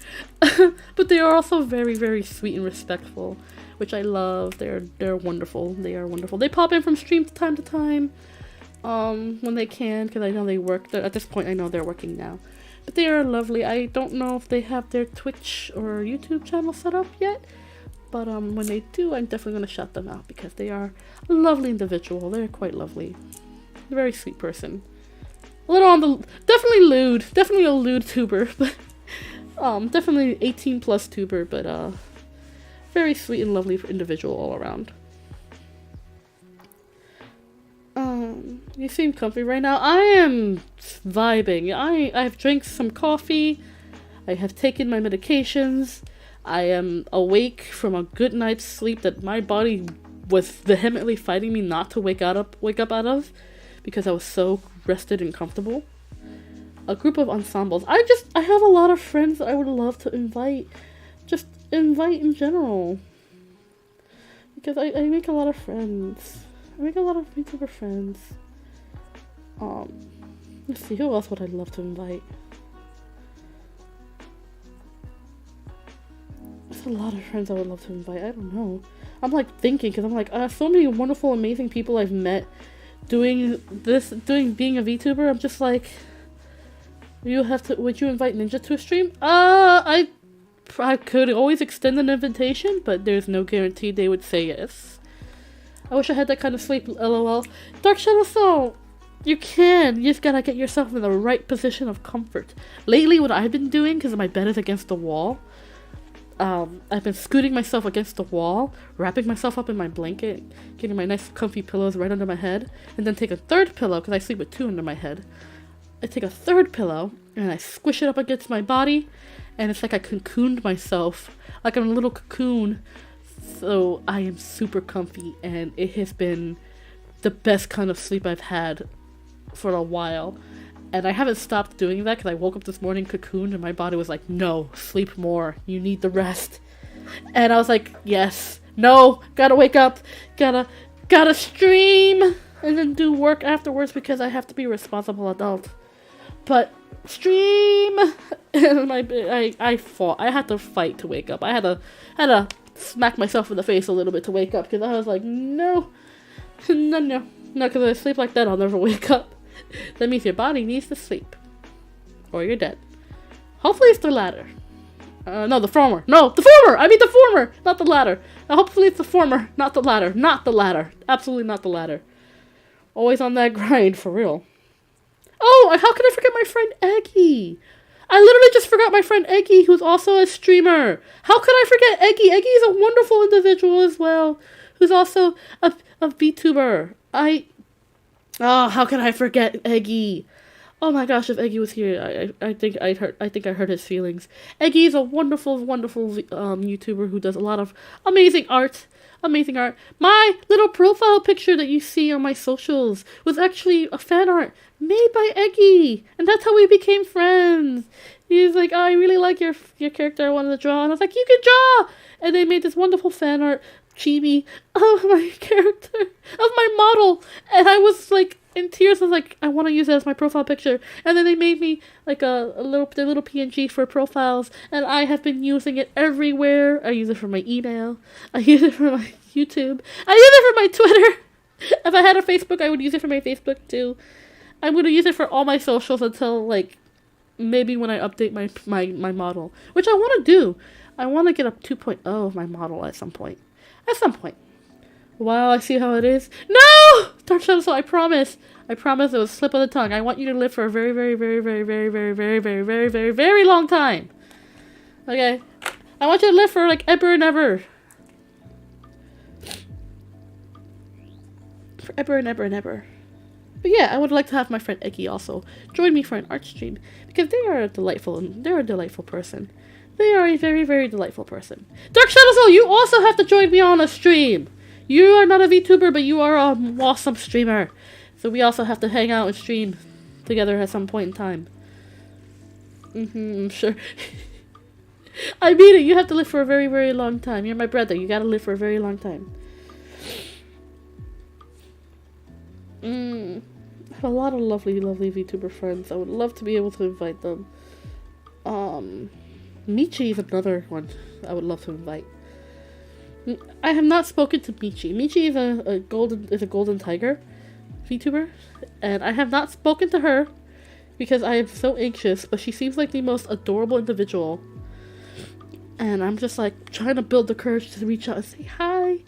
but they are also very, very sweet and respectful, which I love. They're wonderful. They are wonderful. They pop in from stream to time, when they can, because I know they work. At this point, I know they're working now, but they are lovely. I don't know if they have their Twitch or YouTube channel set up yet, but when they do, I'm definitely gonna shout them out because they are a lovely individual. They're quite lovely. A very sweet person. A little on the definitely a lewd tuber, but definitely 18 plus tuber, but very sweet and lovely individual all around. You seem comfy right now. I am vibing. I've drank some coffee. I have taken my medications. I am awake from a good night's sleep that my body was vehemently fighting me not to wake up out of, because I was so rested and comfortable. A group of ensembles. I have a lot of friends that I would love to invite. Just invite in general. Because I make a lot of friends. I make a lot of YouTuber friends. Let's see, who else would I love to invite? There's a lot of friends I would love to invite. I don't know. I'm like thinking, because I'm like, so many wonderful, amazing people I've met being a VTuber. I'm just like, would you invite Ninja to a stream? I could always extend an invitation, but there's no guarantee they would say yes. I wish I had that kind of sleep, lol. Dark Shadow Soul, you just gotta get yourself in the right position of comfort. Lately, what I've been doing, because my bed is against the wall, I've been scooting myself against the wall, wrapping myself up in my blanket, getting my nice comfy pillows right under my head, and then take a third pillow, because I sleep with two under my head. I take a third pillow, and I squish it up against my body, and it's like I cocooned myself, like I'm a little cocoon. So I am super comfy, and it has been the best kind of sleep I've had for a while. And I haven't stopped doing that because I woke up this morning cocooned and my body was like, no, sleep more. You need the rest. And I was like, yes, no, gotta wake up, gotta stream, and then do work afterwards because I have to be a responsible adult. But stream, and I fought. I had to fight to wake up. I had to smack myself in the face a little bit to wake up because I was like, no, because I sleep like that, I'll never wake up. That means your body needs to sleep, or you're dead. Hopefully it's the latter. No, the former. No, the former! I mean the former, not the latter. Hopefully it's the former, not the latter. Not the latter. Absolutely not the latter. Always on that grind, for real. Oh, how could I forget my friend Eggy? I literally just forgot my friend Eggy, who's also a streamer. How could I forget Eggy? Eggy is a wonderful individual as well, who's also a VTuber. How can I forget Eggy? Oh my gosh, if Eggy was here, I think I hurt his feelings. Eggy is a wonderful, wonderful YouTuber who does a lot of amazing art. Amazing art. My little profile picture that you see on my socials was actually a fan art made by Eggy, and that's how we became friends. He was like, oh, I really like your character, I wanted to draw, and I was like, you can draw! And they made this wonderful fan art chibi of my character, of my model, and I was like in tears. I was like, I want to use it as my profile picture. And then they made me like a little PNG for profiles, and I have been using it everywhere. I use it for my email, I use it for my YouTube, I use it for my Twitter. If I had a Facebook, I would use it for my Facebook too. I'm gonna use it for all my socials until like maybe when I update my model, which I want to do. I want to get up 2.0 of my model at some point. At some point. Wow, I see how it is. No! Dark Shadow Soul, I promise. I promise it was a slip of the tongue. I want you to live for a very, very, very, very, very, very, very, very, very, very, very long time. Okay? I want you to live for like ever and ever. Forever and ever and ever. But yeah, I would like to have my friend Eggy also join me for an art stream because they're a delightful person. They are a very, very delightful person. Dark Shadow Soul, you also have to join me on a stream. You are not a VTuber, but you are an awesome streamer. So we also have to hang out and stream together at some point in time. I'm sure. I mean it, you have to live for a very, very long time. You're my brother, you gotta live for a very long time. I have a lot of lovely, lovely VTuber friends. I would love to be able to invite them. Michi is another one I would love to invite. I have not spoken to Michi. Michi is a golden tiger VTuber, and I have not spoken to her because I am so anxious, but she seems like the most adorable individual. And I'm just like trying to build the courage to reach out and say hi.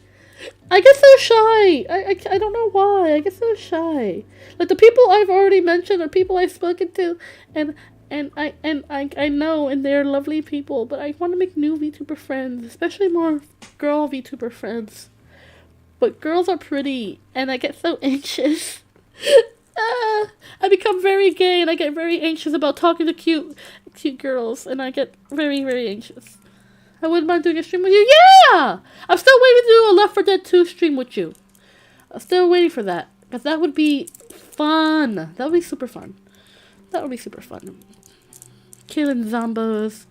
I get so shy. I don't know why. I get so shy. Like the people I've already mentioned are people I've spoken to, and I know, and they're lovely people. But I want to make new VTuber friends, especially more girl VTuber friends. But girls are pretty, and I get so anxious. I become very gay, and I get very anxious about talking to cute girls, and I get very, very anxious. I wouldn't mind doing a stream with you. Yeah! I'm still waiting to do a Left 4 Dead 2 stream with you. I'm still waiting for that. Because that would be fun. That would be super fun. That would be super fun. Killing zombos.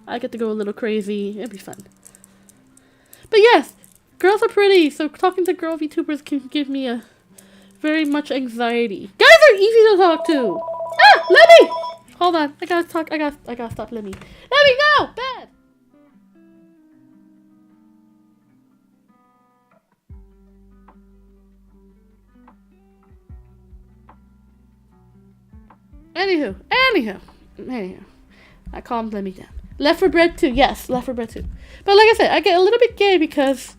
I get to go a little crazy. It'd be fun. But yes, girls are pretty. So talking to girl VTubers can give me a very much anxiety. Guys are easy to talk to. Ah! Lemmy! Hold on. I gotta talk. I gotta stop Lemmy. Lemmy, no! Bad! Anywho. I calmed Lemmy down. Left 4 Dead 2, yes, Left 4 Dead 2. But like I said, I get a little bit gay because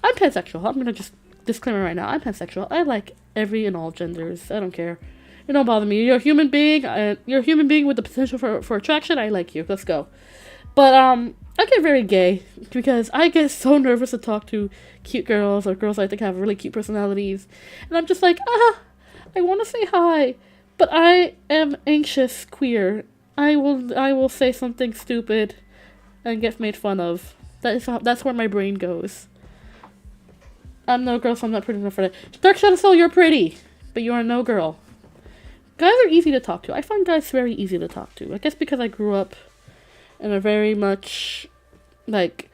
I'm pansexual. I'm gonna just disclaimer right now. I'm pansexual. I like every and all genders. I don't care. It don't bother me. You're a human being. You're a human being with the potential for attraction. I like you. Let's go. But I get very gay because I get so nervous to talk to cute girls or girls I think have really cute personalities, and I'm just like, I want to say hi. But I am anxious queer. I will say something stupid and get made fun of. That's where my brain goes. I'm no girl, so I'm not pretty enough for that. Dark Shadow Soul, you're pretty, but you are no girl. Guys are easy to talk to. I find guys very easy to talk to. I guess because I grew up in a very much, like,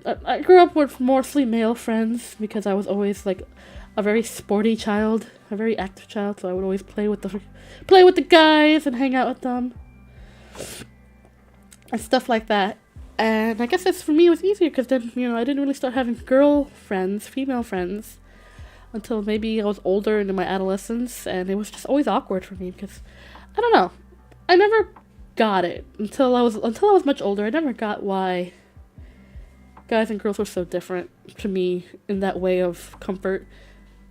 I grew up with mostly male friends because I was always like a very sporty child, a very active child, so I would always play with the guys and hang out with them and stuff like that. And I guess for me it was easier because then, I didn't really start having female friends, until maybe I was older into my adolescence, and it was just always awkward for me because I don't know. I never got it until I was much older. I never got why guys and girls were so different to me in that way of comfort.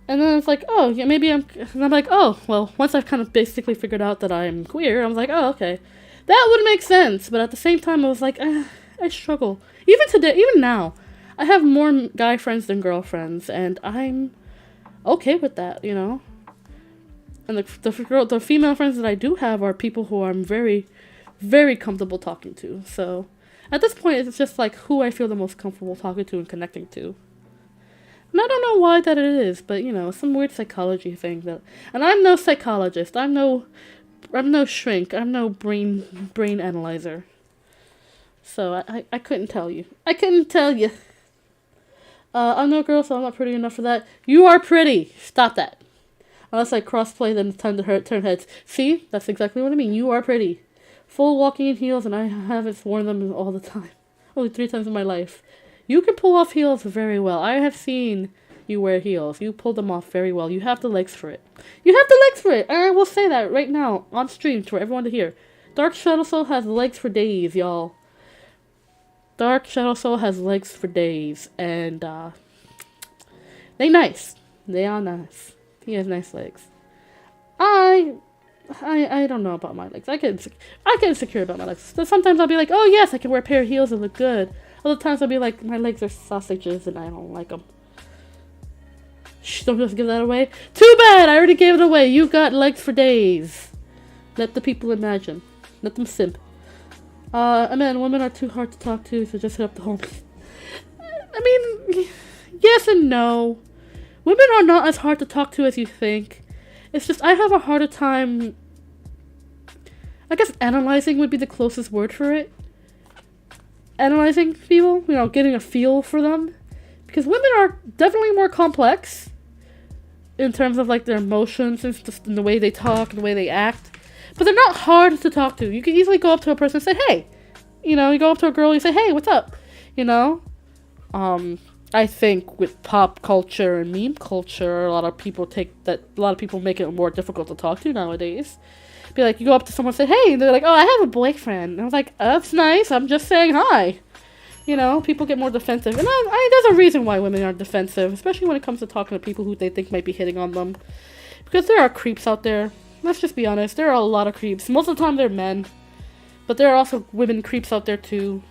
And then it's like, oh, yeah, maybe and I'm like, oh, well, once I've kind of basically figured out that I'm queer, I was like, oh, okay. That would make sense. But at the same time, I was like, I struggle. Even today, even now, I have more guy friends than girlfriends, and I'm okay with that, And the female friends that I do have are people who I'm very, very comfortable talking to. So at this point, it's just like who I feel the most comfortable talking to and connecting to. And I don't know why that it is, but some weird psychology thing and I'm no psychologist. I'm no shrink. I'm no brain analyzer. So I couldn't tell you. I'm no girl, so I'm not pretty enough for that. You are pretty. Stop that. Unless I crossplay, then it's time to turn heads. See? That's exactly what I mean. You are pretty. Full walking in heels, and I haven't worn them all the time. Only 3 times in my life. You can pull off heels very well. I have seen you wear heels. You pull them off very well. You have the legs for it. And I will say that right now, on stream, for everyone to hear. Dark Shadow Soul has legs for days, y'all. Dark Shadow Soul has legs for days, and they nice. They are nice. He has nice legs. I don't know about my legs. I get insecure about my legs. So sometimes I'll be like, oh yes, I can wear a pair of heels and look good. Other times I'll be like, my legs are sausages and I don't like them. Shh, don't just give that away. Too bad, I already gave it away. You got legs for days. Let the people imagine. Let them simp. Man, women are too hard to talk to, so just hit up the homies. I mean, yes and no. Women are not as hard to talk to as you think. It's just I have a harder time, I guess analyzing would be the closest word for it. Analyzing people, getting a feel for them. Because women are definitely more complex in terms of like their emotions and just in the way they talk and the way they act. But they're not hard to talk to. You can easily go up to a person and say, hey. You go up to a girl and you say, hey, what's up? I think with pop culture and meme culture, a lot of people make it more difficult to talk to nowadays. Be like, you go up to someone and say, hey, and they're like, oh, I have a boyfriend. And I was like, that's nice, I'm just saying hi. People get more defensive. And there's a reason why women are defensive, especially when it comes to talking to people who they think might be hitting on them. Because there are creeps out there. Let's just be honest, there are a lot of creeps. Most of the time they're men. But there are also women creeps out there too.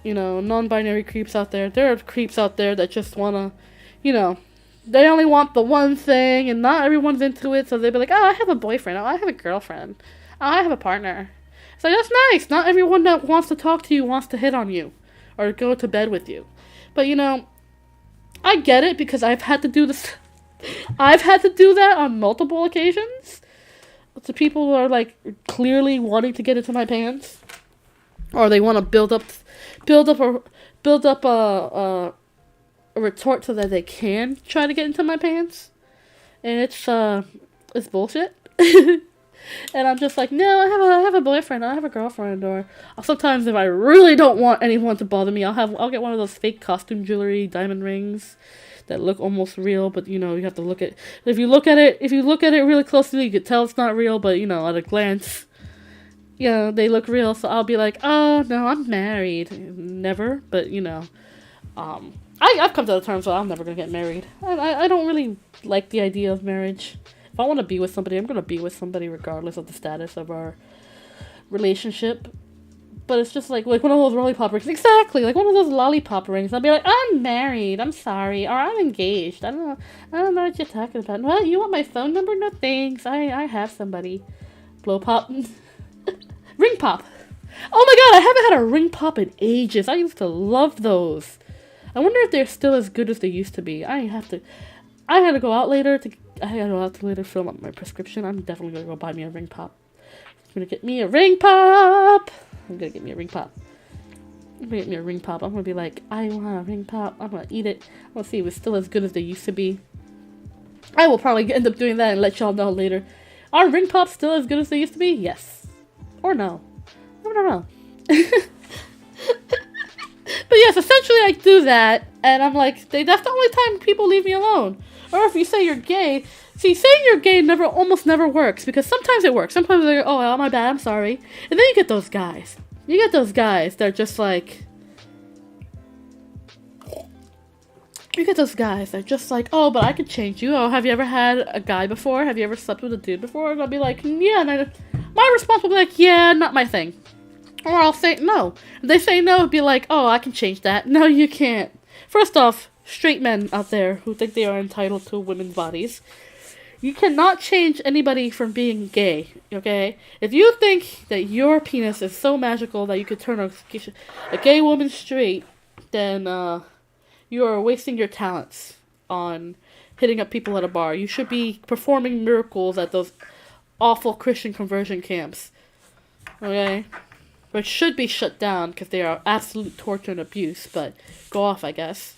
Non-binary creeps out there. There are creeps out there that just wanna, they only want the one thing, and not everyone's into it, so they'll be like, oh, I have a boyfriend, oh, I have a girlfriend, oh, I have a partner. It's like, that's nice. Not everyone that wants to talk to you wants to hit on you, or go to bed with you. But, I get it, because I've had to do this, I've had to do that on multiple occasions, to people who are, like, clearly wanting to get into my pants, or they want to build up a retort so that they can try to get into my pants, and it's bullshit. And I'm just like, no, I have a boyfriend, I have a girlfriend, or sometimes if I really don't want anyone to bother me, I'll get one of those fake costume jewelry diamond rings that look almost real, but you have to look at. If you look at it really closely, you can tell it's not real, but at a glance. They look real, so I'll be like, oh, no, I'm married. Never, but, I've come to the terms where I'm never going to get married. I don't really like the idea of marriage. If I want to be with somebody, I'm going to be with somebody regardless of the status of our relationship. But it's just like one of those lollipop rings. Exactly, like one of those lollipop rings. I'll be like, I'm married, I'm sorry, or I'm engaged. I don't know what you're talking about. Well, you want my phone number? No thanks, I have somebody. Blow pop. Ring pop. Oh my god, I haven't had a ring pop in ages. I used to love those. I wonder if they're still as good as they used to be. I had to go out later to fill up my prescription. I'm definitely gonna go buy me a ring pop. I'm gonna get me a ring pop. I'm gonna be like, I want a ring pop. I'm gonna eat it. I'm gonna see if it's still as good as they used to be. I will probably end up doing that and let y'all know later. Are ring pops still as good as they used to be? Yes. Or no. I don't know. But yes, essentially I do that, and I'm like, that's the only time people leave me alone. Or if you say you're gay, saying you're gay almost never works, because sometimes it works. Sometimes they're, oh, my bad, I'm sorry. And then you get those guys. That are just like, oh, but I could change you. Oh, have you ever had a guy before? Have you ever slept with a dude before? And I'll be like, yeah, and my response will be like, yeah, not my thing. Or I'll say no. If they say no, it'd be like, oh, I can change that. No, you can't. First off, straight men out there who think they are entitled to women's bodies, you cannot change anybody from being gay, okay? If you think that your penis is so magical that you could turn a gay woman straight, then you are wasting your talents on hitting up people at a bar. You should be performing miracles at those awful Christian conversion camps, okay? Which should be shut down because they are absolute torture and abuse, but go off, I guess.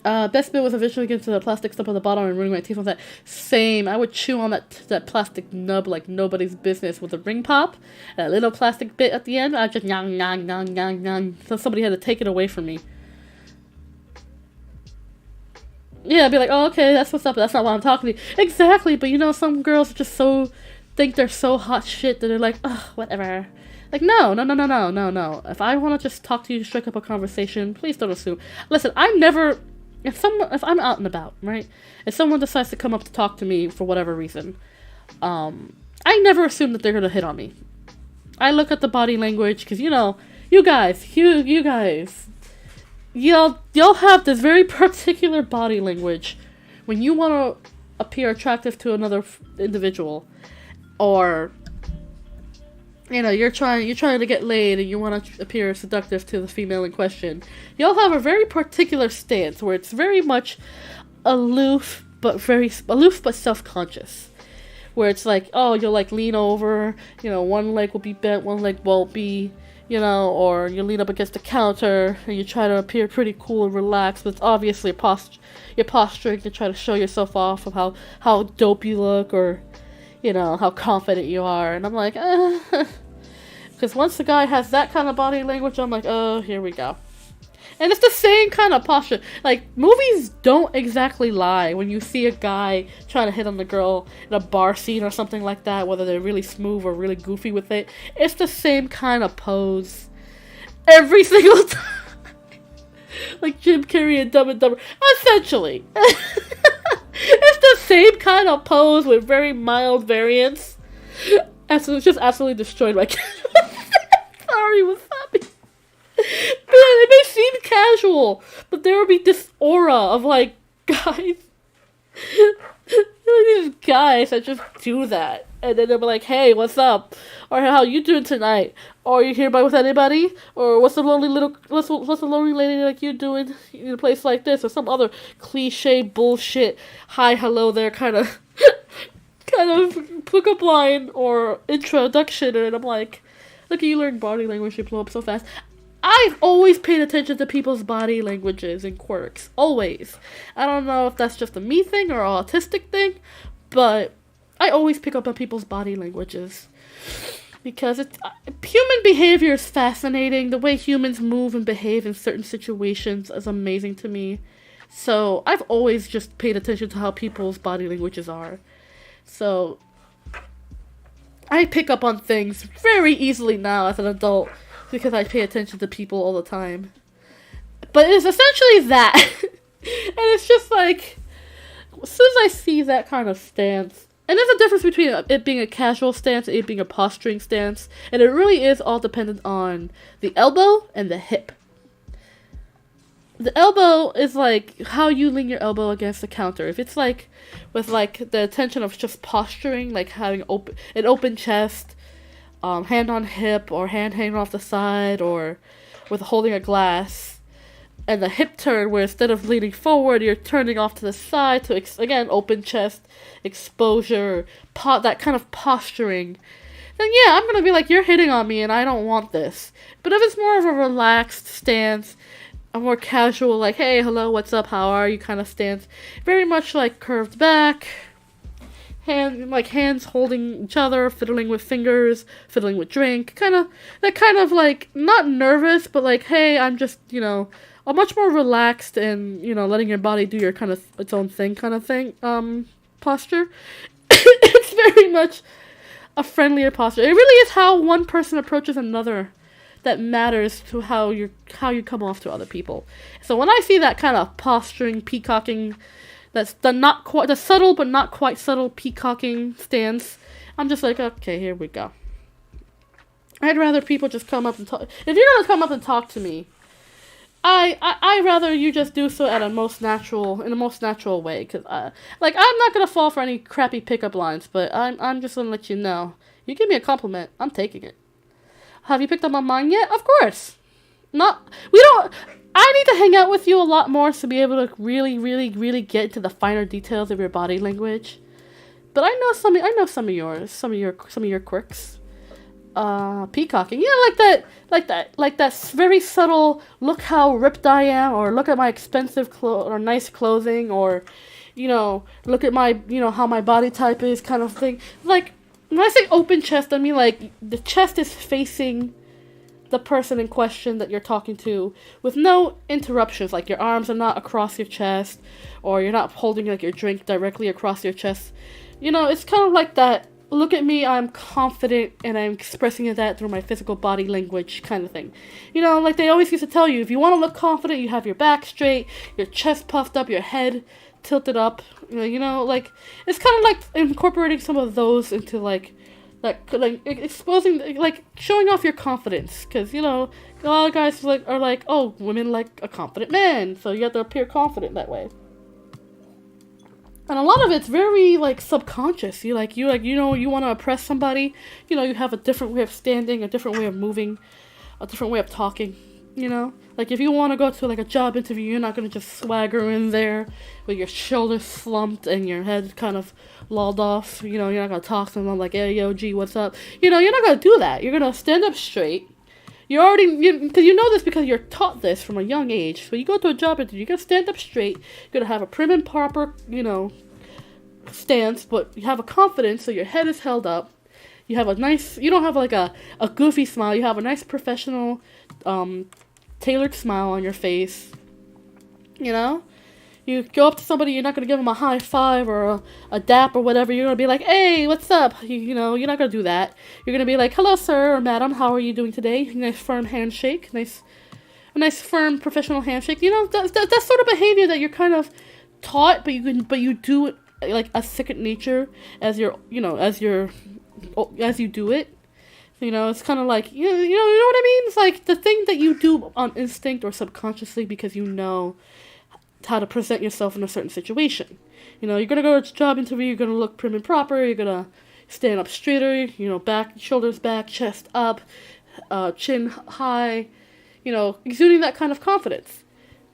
Best bit was eventually getting to the plastic stuff on the bottom and ruining my teeth on that. Same, I would chew on that plastic nub like nobody's business with a ring pop. That little plastic bit at the end, I just nyang, nyang, nyang, nyang, nyang. So somebody had to take it away from me. Yeah, I'd be like, oh, okay, that's what's up, but that's not what I'm talking to you. Exactly, but some girls just think they're so hot shit that they're like, oh, whatever. Like, no. If I want to just talk to you, strike up a conversation, please don't assume. Listen, if I'm out and about, right, if someone decides to come up to talk to me for whatever reason, I never assume that they're gonna hit on me. I look at the body language, because, you know, you guys, you'll have this very particular body language when you want to appear attractive to another individual, or, you know, you're trying to get laid and you want to appear seductive to the female in question. You'll have a very particular stance where it's very much aloof but self-conscious. Where it's like, oh, you'll like lean over, you know, one leg will be bent, one leg won't be, you know, or you lean up against the counter and you try to appear pretty cool and relaxed, but it's obviously you're posturing to try to show yourself off of how dope you look, or, you know, how confident you are. And I'm like, because once the guy has that kind of body language, I'm like, oh, here we go. And it's the same kind of posture. Like, movies don't exactly lie when you see a guy trying to hit on the girl in a bar scene or something like that, whether they're really smooth or really goofy with it. It's the same kind of pose every single time. Like Jim Carrey and Dumb and Dumber. Essentially. It's the same kind of pose with very mild variants. And so it's just absolutely destroyed my Sorry, what's happening? Man, it may seem casual, but there will be this aura of, like, guys. These guys that just do that. And then they'll be like, hey, what's up? Or how you doing tonight? Or you here with anybody? Or what's the lonely lady like you doing in a place like this? Or some other cliche bullshit, hi, hello there kind of pickup line or introduction. And I'm like, look at you learn body language, you blow up so fast. I've always paid attention to people's body languages and quirks. Always. I don't know if that's just a me thing or an autistic thing, but I always pick up on people's body languages. Because human behavior is fascinating. The way humans move and behave in certain situations is amazing to me. So I've always just paid attention to how people's body languages are. So I pick up on things very easily now as an adult, because I pay attention to people all the time. But it's essentially that. And it's just like, as soon as I see that kind of stance, and there's a difference between it being a casual stance and it being a posturing stance, and it really is all dependent on the elbow and the hip. The elbow is like how you lean your elbow against the counter. If it's like with like the intention of just posturing, like having an open chest, hand on hip, or hand hanging off the side, or with holding a glass, and the hip turn where instead of leaning forward, you're turning off to the side to, again, open chest, exposure, that kind of posturing, then yeah, I'm gonna be like, you're hitting on me and I don't want this. But if it's more of a relaxed stance, a more casual, like, hey, hello, what's up, how are you kind of stance, very much like curved back, hands holding each other, fiddling with fingers, fiddling with drink, that kind of like, not nervous, but like, hey, I'm just, you know, a much more relaxed and, you know, letting your body do your kind of its own thing kind of thing, posture. It's very much a friendlier posture. It really is how one person approaches another that matters to how you come off to other people. So when I see that kind of posturing, peacocking, that's the subtle but not quite subtle peacocking stance, I'm just like, okay, here we go. I'd rather people just come up and talk. If you're gonna come up and talk to me, I rather you just do so in the most natural way, cause like, I'm not gonna fall for any crappy pickup lines, but I'm just gonna let you know, you give me a compliment, I'm taking it. Have you picked up on mine yet? Of course. I need to hang out with you a lot more to be able to really, really, really get into the finer details of your body language. But I know some of yours, some of your quirks. Peacocking, yeah, like that very subtle, look how ripped I am, or look at my expensive or nice clothing, or, you know, look at my, you know, how my body type is kind of thing. Like, when I say open chest, I mean like the chest is facing the person in question that you're talking to with no interruptions, like your arms are not across your chest, or you're not holding like your drink directly across your chest. You know, it's kind of like that look at me, I'm confident, and I'm expressing that through my physical body language kind of thing. You know, like they always used to tell you, if you want to look confident, you have your back straight, your chest puffed up, your head tilted up. You know, like, it's kind of like incorporating some of those into, like exposing, like, showing off your confidence. Because, you know, a lot of guys are like, oh, women like a confident man, so you have to appear confident that way. And a lot of it's very, like, subconscious. You know, you want to impress somebody. You know, you have a different way of standing, a different way of moving, a different way of talking, you know? Like, if you want to go to, like, a job interview, you're not going to just swagger in there with your shoulders slumped and your head kind of lolled off. You know, you're not going to talk to them like, hey, yo, G, what's up? You know, you're not going to do that. You're going to stand up straight. Because you know this because you're taught this from a young age. So you go to a job interview, you're going to stand up straight, you're going to have a prim and proper, you know, stance, but you have a confidence, so your head is held up. You have a nice, you don't have like a goofy smile, you have a nice professional, tailored smile on your face. You know? You go up to somebody, you're not going to give them a high five or a dap or whatever. You're going to be like, hey, what's up? You know, you're not going to do that. You're going to be like, hello, sir or madam, how are you doing today? Nice firm handshake. A nice firm professional handshake. You know, that's sort of behavior that you're kind of taught, but you do it like a second nature as you do it. You know, it's kind of like, you know what I mean? It's like the thing that you do on instinct or subconsciously because you know how to present yourself in a certain situation. You know, you're going to go to a job interview, you're going to look prim and proper, you're going to stand up straighter, you know, back, shoulders back, chest up, chin high, you know, exuding that kind of confidence.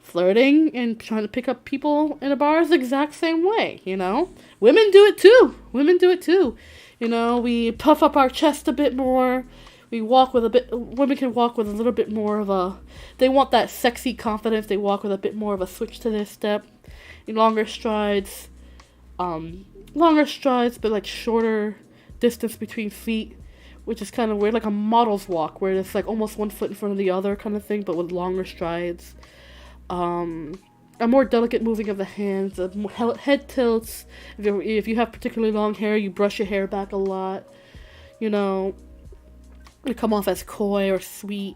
Flirting and trying to pick up people in a bar is the exact same way, you know? Women do it too. You know, we puff up our chest a bit more. Women can walk with a little bit more of they want that sexy confidence. They walk with a bit more of a switch to their step. Longer strides, but like shorter distance between feet, which is kind of weird, like a model's walk, where it's like almost one foot in front of the other kind of thing, but with longer strides. A more delicate moving of the hands, head tilts. If you have particularly long hair, you brush your hair back a lot. You know, you come off as coy or sweet.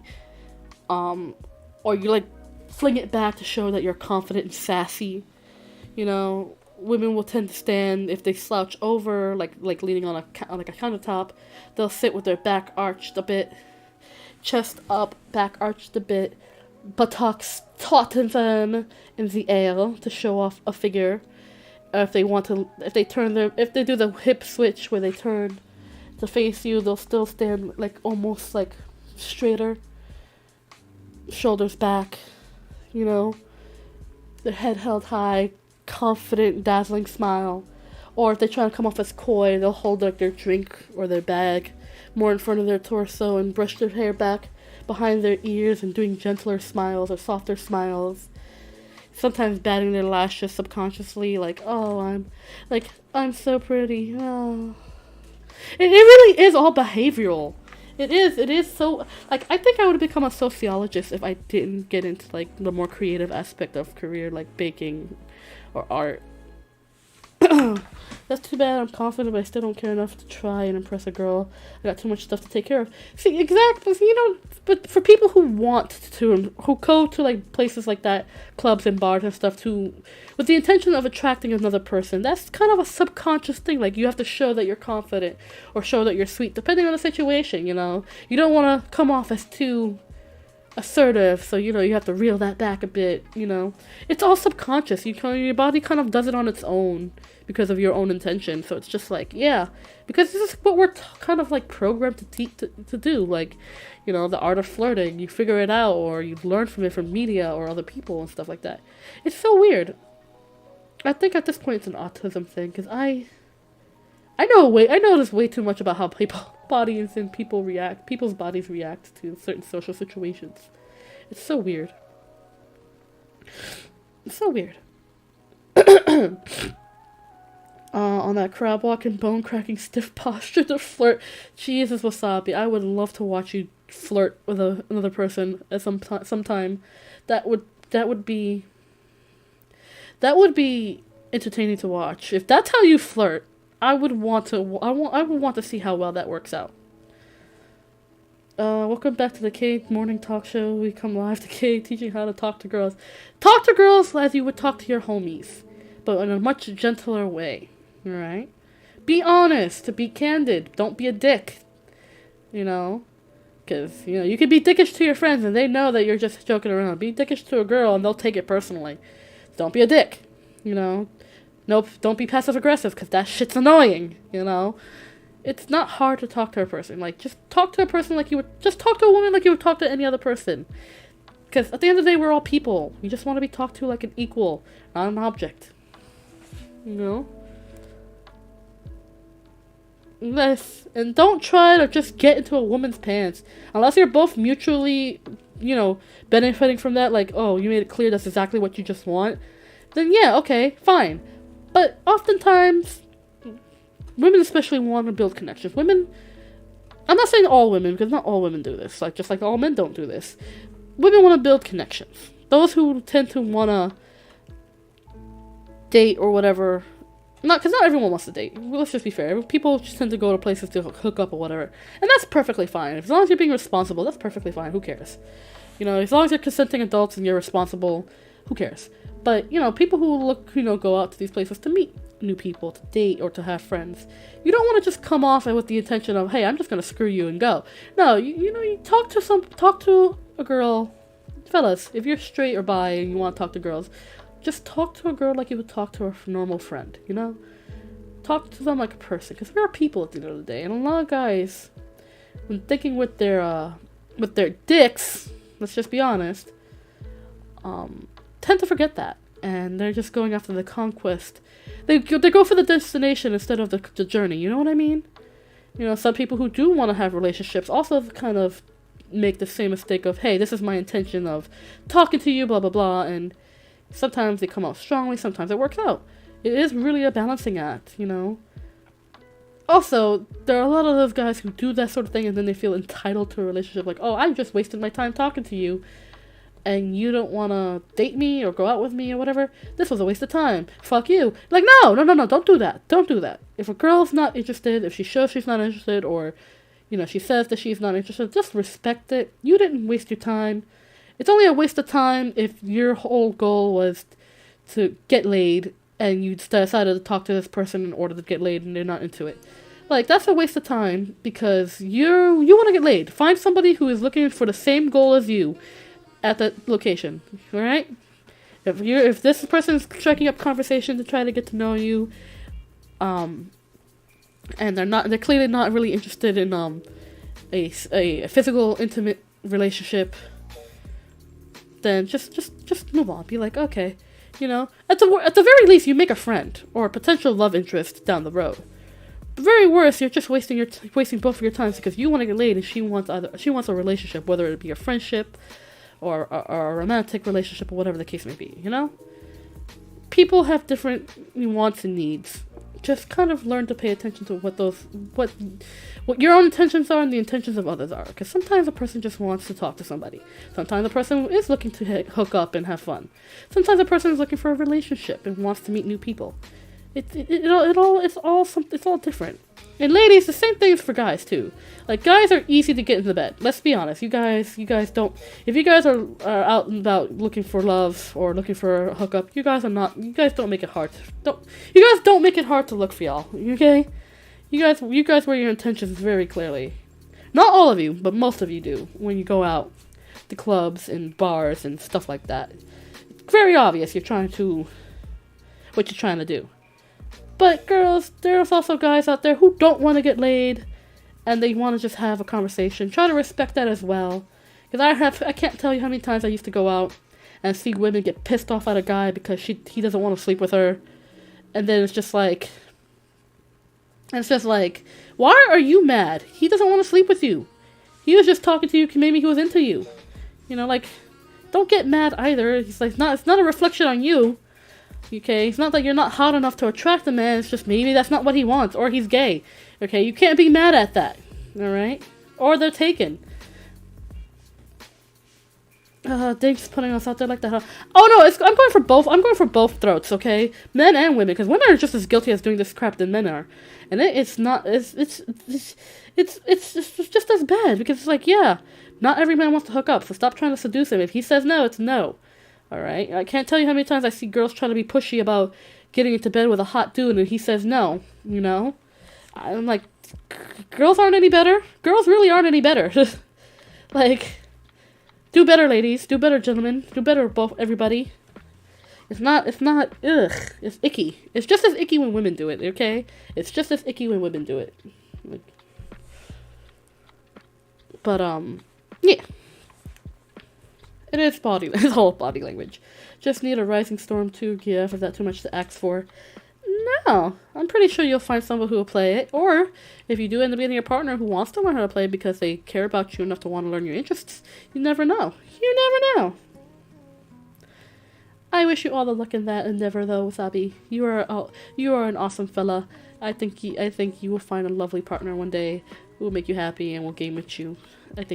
Or you like fling it back to show that you're confident and sassy. You know, women will tend to stand if they slouch over, like leaning on a countertop. They'll sit with their back arched a bit, chest up, back arched a bit. Buttocks taut to them in the air to show off a figure. If they do the hip switch where they turn to face you, they'll still stand like almost like straighter, shoulders back, you know, their head held high, confident, dazzling smile. Or if they try to come off as coy, they'll hold like their drink or their bag more in front of their torso and brush their hair back behind their ears and doing gentler smiles or softer smiles. Sometimes batting their lashes subconsciously, like, oh, I'm so pretty. Oh. It really is all behavioral. It is so, like, I think I would have become a sociologist if I didn't get into, like, the more creative aspect of career, like baking or art. That's too bad. I'm confident, but I still don't care enough to try and impress a girl. I got too much stuff to take care of. See, exactly. You know, but for people who who go to like places like that, clubs and bars and stuff, with the intention of attracting another person, that's kind of a subconscious thing. Like you have to show that you're confident or show that you're sweet, depending on the situation. You know, you don't want to come off as too assertive, so you know you have to reel that back a bit. You know, it's all subconscious. Your body kind of does it on its own because of your own intention. So it's just like, yeah, because this is what we're kind of like programmed to do. Like, you know, the art of flirting, you figure it out, or you learn from it from media or other people and stuff like that. It's so weird. I think at this point it's an autism thing, because I notice way too much about how people's bodies react to certain social situations. It's so weird. It's so weird. On that crab walking, bone cracking, stiff posture to flirt. Jesus, Wasabi, I would love to watch you flirt with another person at sometime. That would be entertaining to watch. If that's how you flirt, I would want to see how well that works out. Welcome back to the K Morning Talk Show. We come live to K teaching how to talk to girls. Talk to girls as you would talk to your homies, but in a much gentler way. Alright? Be honest, be candid. Don't be a dick. You know? Because, you know, you can be dickish to your friends and they know that you're just joking around. Be dickish to a girl and they'll take it personally. Don't be a dick. You know? Nope, don't be passive aggressive because that shit's annoying. You know? It's not hard to talk to a person. Like, just talk to a person like you would... Just talk to a woman like you would talk to any other person. Because at the end of the day, we're all people. We just want to be talked to like an equal, not an object. You know? Yes. And don't try to just get into a woman's pants. Unless you're both mutually, you know, benefiting from that. Like, oh, you made it clear that's exactly what you just want. Then yeah, okay, fine. But oftentimes... women especially want to build connections. Women, I'm not saying all women, because not all women do this. Like, just like all men don't do this. Women want to build connections. Those who tend to want to date or whatever, because not everyone wants to date. Let's just be fair. People just tend to go to places to hook up or whatever. And that's perfectly fine. As long as you're being responsible, that's perfectly fine. Who cares? You know, as long as you're consenting adults and you're responsible, who cares? But, you know, people who go out to these places to meet new people, to date, or to have friends, you don't want to just come off with the intention of, hey, I'm just going to screw you and go. No, you talk to a girl. Fellas, if you're straight or bi and you want to talk to girls, just talk to a girl like you would talk to a normal friend, you know? Talk to them like a person, because we're people at the end of the day, and a lot of guys, when thinking with their dicks, let's just be honest, tend to forget that, and they're just going after the conquest. They go for the destination instead of the journey, you know what I mean? You know, some people who do want to have relationships also kind of make the same mistake of, hey, this is my intention of talking to you, blah, blah, blah, and sometimes they come out strongly, sometimes it works out. It is really a balancing act, you know? Also, there are a lot of those guys who do that sort of thing and then they feel entitled to a relationship, like, oh, I just wasted my time talking to you, and you don't want to date me or go out with me or whatever. This was a waste of time. Fuck you. Like, no, don't do that. Don't do that. If a girl's not interested, if she shows she's not interested, or, you know, she says that she's not interested, just respect it. You didn't waste your time. It's only a waste of time if your whole goal was to get laid and you decided to talk to this person in order to get laid and they're not into it. Like, that's a waste of time because you want to get laid. Find somebody who is looking for the same goal as you at that location, alright? If this person is striking up conversation to try to get to know you, and they're clearly not really interested in a physical intimate relationship, then just move on. Be like, okay, you know, at the very least you make a friend or a potential love interest down the road. The very worst, you're just wasting both of your times because you want to get laid and she wants a relationship, whether it be a friendship or a romantic relationship or whatever the case may be, you know? People have different wants and needs. Just kind of learn to pay attention to what your own intentions are and the intentions of others are. Because sometimes a person just wants to talk to somebody. Sometimes a person is looking to hook up and have fun. Sometimes a person is looking for a relationship and wants to meet new people. It's all different. And ladies, the same thing is for guys too. Like, guys are easy to get into bed. Let's be honest. You guys don't. If you guys are out and about looking for love or looking for a hookup, you guys don't make it hard. You guys don't make it hard to look for y'all. Okay? You guys wear your intentions very clearly. Not all of you, but most of you do when you go out to clubs and bars and stuff like that. It's very obvious what you're trying to do. But girls, there's also guys out there who don't want to get laid, and they want to just have a conversation. Try to respect that as well. Because I can't tell you how many times I used to go out and see women get pissed off at a guy because he doesn't want to sleep with her. And then it's just like, why are you mad? He doesn't want to sleep with you. He was just talking to you, maybe he was into you. You know, like, don't get mad either. It's not a reflection on you. Okay, it's not that you're not hot enough to attract a man, it's just maybe that's not what he wants, or he's gay. Okay, you can't be mad at that, alright? Or they're taken. Thanks for putting us out there like that, huh? Oh no, I'm going for both. I'm going for both throats, okay? Men and women, because women are just as guilty as doing this crap than men are, and it's not. It's just as bad because it's like, yeah, not every man wants to hook up, so stop trying to seduce him. If he says no, it's no. All right. I can't tell you how many times I see girls trying to be pushy about getting into bed with a hot dude, and he says no. You know, I'm like, girls aren't any better. Girls really aren't any better. Like. Do better, ladies. Do better, gentlemen. Do better, both, everybody. It's not, ugh. It's icky. It's just as icky when women do it, okay? It's just as icky when women do it. Like, but, yeah. It is it's all body language. Just need a rising storm too, yeah, is that too much to ask for? No. I'm pretty sure you'll find someone who will play it, or if you do end up getting a partner who wants to learn how to play because they care about you enough to want to learn your interests, you never know. You never know. I wish you all the luck in that endeavor, though, Wasabi. You are an awesome fella. I think you will find a lovely partner one day who will make you happy and will game with you. I am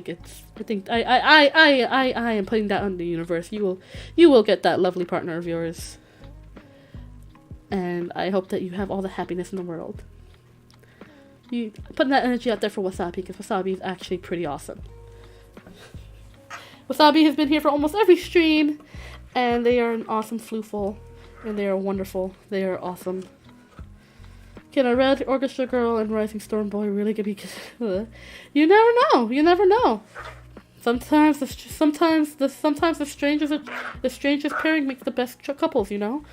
putting that on the universe. You will get that lovely partner of yours. And I hope that you have all the happiness in the world. You putting that energy out there for Wasabi, because Wasabi is actually pretty awesome. Wasabi has been here for almost every stream, and they are an awesome floofle, and they are wonderful. They are awesome. Can a red orchestra girl and rising storm boy really get me? You never know. You never know. Sometimes the strangest pairing makes the best couples. You know.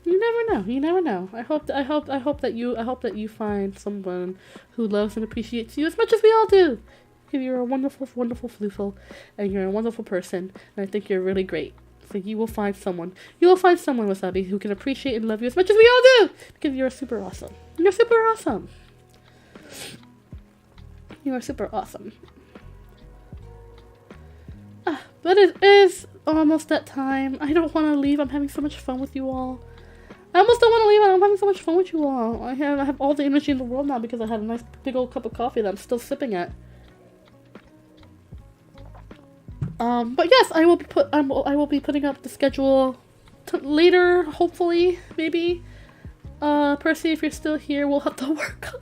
You never know. You never know. I hope that you find someone who loves and appreciates you as much as we all do. You're a wonderful, wonderful floofle, and you're a wonderful person, and I think you're really great. So you will find someone, Wasabi, who can appreciate and love you as much as we all do, because you're super awesome. You're super awesome. You are super awesome. But it is almost that time. I don't want to leave. I'm having so much fun with you all. I almost don't want to leave. I'm having so much fun with you all. I have all the energy in the world now because I had a nice big old cup of coffee that I'm still sipping at. But yes, I will be putting up the schedule later, hopefully, maybe. Percy, if you're still here, we'll have to work on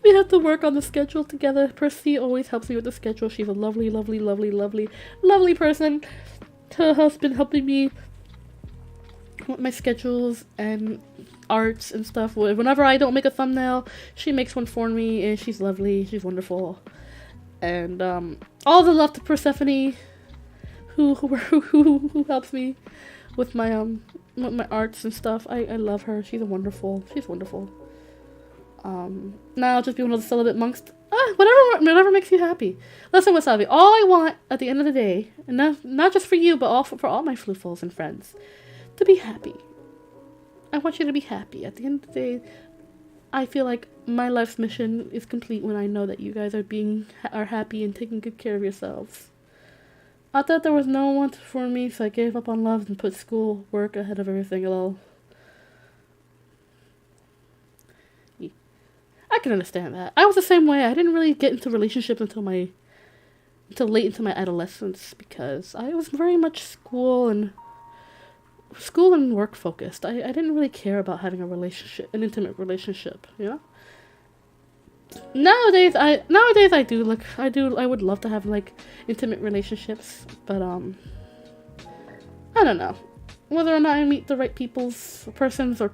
we have to work on the schedule together. Percy always helps me with the schedule. She's a lovely, lovely, lovely, lovely, lovely person. Her husband helping me with my schedules and arts and stuff. Whenever I don't make a thumbnail, she makes one for me, and she's lovely. She's wonderful. And all the love to Persephone, who helps me with my arts and stuff. I love her. She's wonderful. Now I'll just be one of the celibate monks. Whatever makes you happy. Listen, Wasabi, all I want at the end of the day, and not just for you, but also for all my floofles and friends, to be happy. I want you to be happy. At the end of the day, I feel like my life's mission is complete when I know that you guys are happy and taking good care of yourselves. I thought there was no one for me, so I gave up on love and put school work ahead of everything else. I can understand that. I was the same way. I didn't really get into relationships until late into my adolescence because I was very much school and work focused. I didn't really care about having an intimate relationship, you know? Nowadays I do. I would love to have like intimate relationships, but I don't know. Whether or not I meet the right persons, who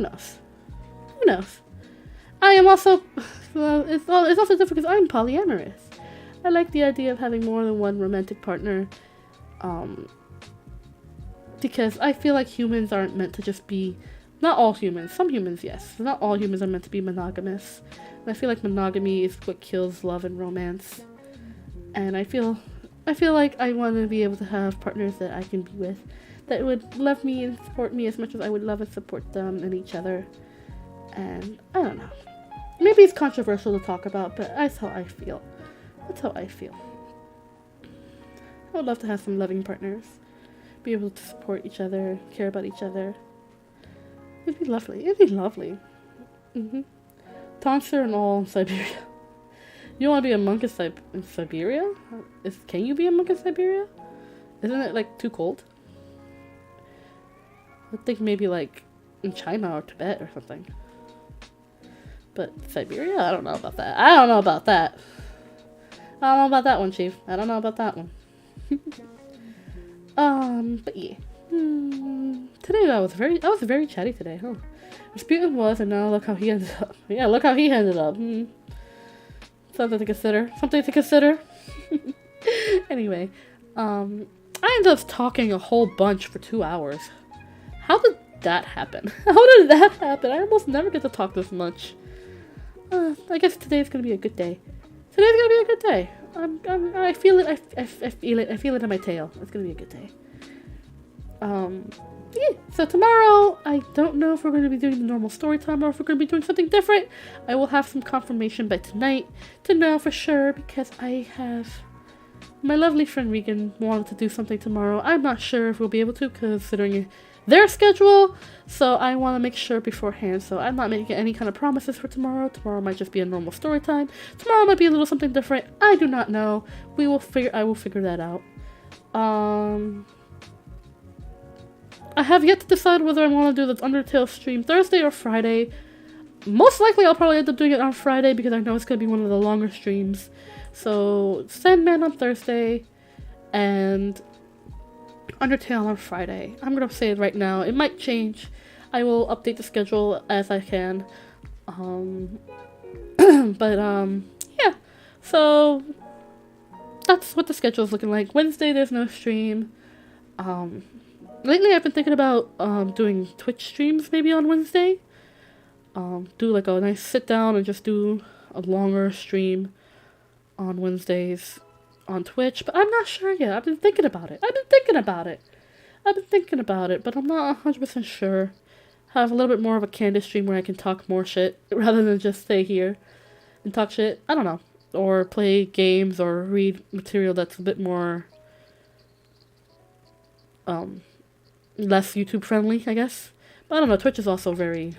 knows? Who knows? I am also, it's also different because I'm polyamorous. I like the idea of having more than one romantic partner, because I feel like humans aren't meant to just be, not all humans, some humans, yes. Not all humans are meant to be monogamous. And I feel like monogamy is what kills love and romance. And I feel like I want to be able to have partners that I can be with, that would love me and support me as much as I would love and support them and each other. And I don't know. Maybe it's controversial to talk about, but that's how I feel. I would love to have some loving partners. Be able to support each other, care about each other. It'd be lovely. Mm-hmm. Tonsure and all in Siberia. You want to be a monk in, in Siberia? Can you be a monk in Siberia? Isn't it like too cold? I think maybe like in China or Tibet or something. But Siberia? I don't know about that. I don't know about that. I don't know about that one, Chief. I don't know about that one. But yeah. Today I was very chatty today, huh? Rasputin was, and now look how he ended up. Yeah, look how he ended up. Something to consider. Something to consider. Anyway, I ended up talking a whole bunch for 2 hours. How did that happen? How did that happen? I almost never get to talk this much. I guess today's gonna be a good day. Today's gonna be a good day. I feel it. I feel it. I feel it in my tail. It's gonna be a good day. Yeah. So tomorrow, I don't know if we're going to be doing the normal story time or if we're going to be doing something different. I will have some confirmation by tonight to know for sure, because I have my lovely friend Regan wanted to do something tomorrow. I'm not sure if we'll be able to, considering their schedule. So I want to make sure beforehand. So I'm not making any kind of promises for tomorrow. Tomorrow might just be a normal story time. Tomorrow might be a little something different. I do not know. I will figure that out. I have yet to decide whether I want to do the Undertale stream Thursday or Friday. Most likely I'll probably end up doing it on Friday because I know it's going to be one of the longer streams. So, Sandman on Thursday and Undertale on Friday. I'm going to say it right now. It might change. I will update the schedule as I can. Yeah. So, that's what the schedule is looking like. Wednesday there's no stream. Lately I've been thinking about doing Twitch streams maybe on Wednesday. Do like a nice sit down and just do a longer stream on Wednesdays on Twitch, but I'm not sure yet. I've been thinking about it, but I'm not 100% sure. Have a little bit more of a candid stream where I can talk more shit rather than just stay here and talk shit. I don't know. Or play games or read material that's a bit more less YouTube friendly, I guess. But I don't know, Twitch is also very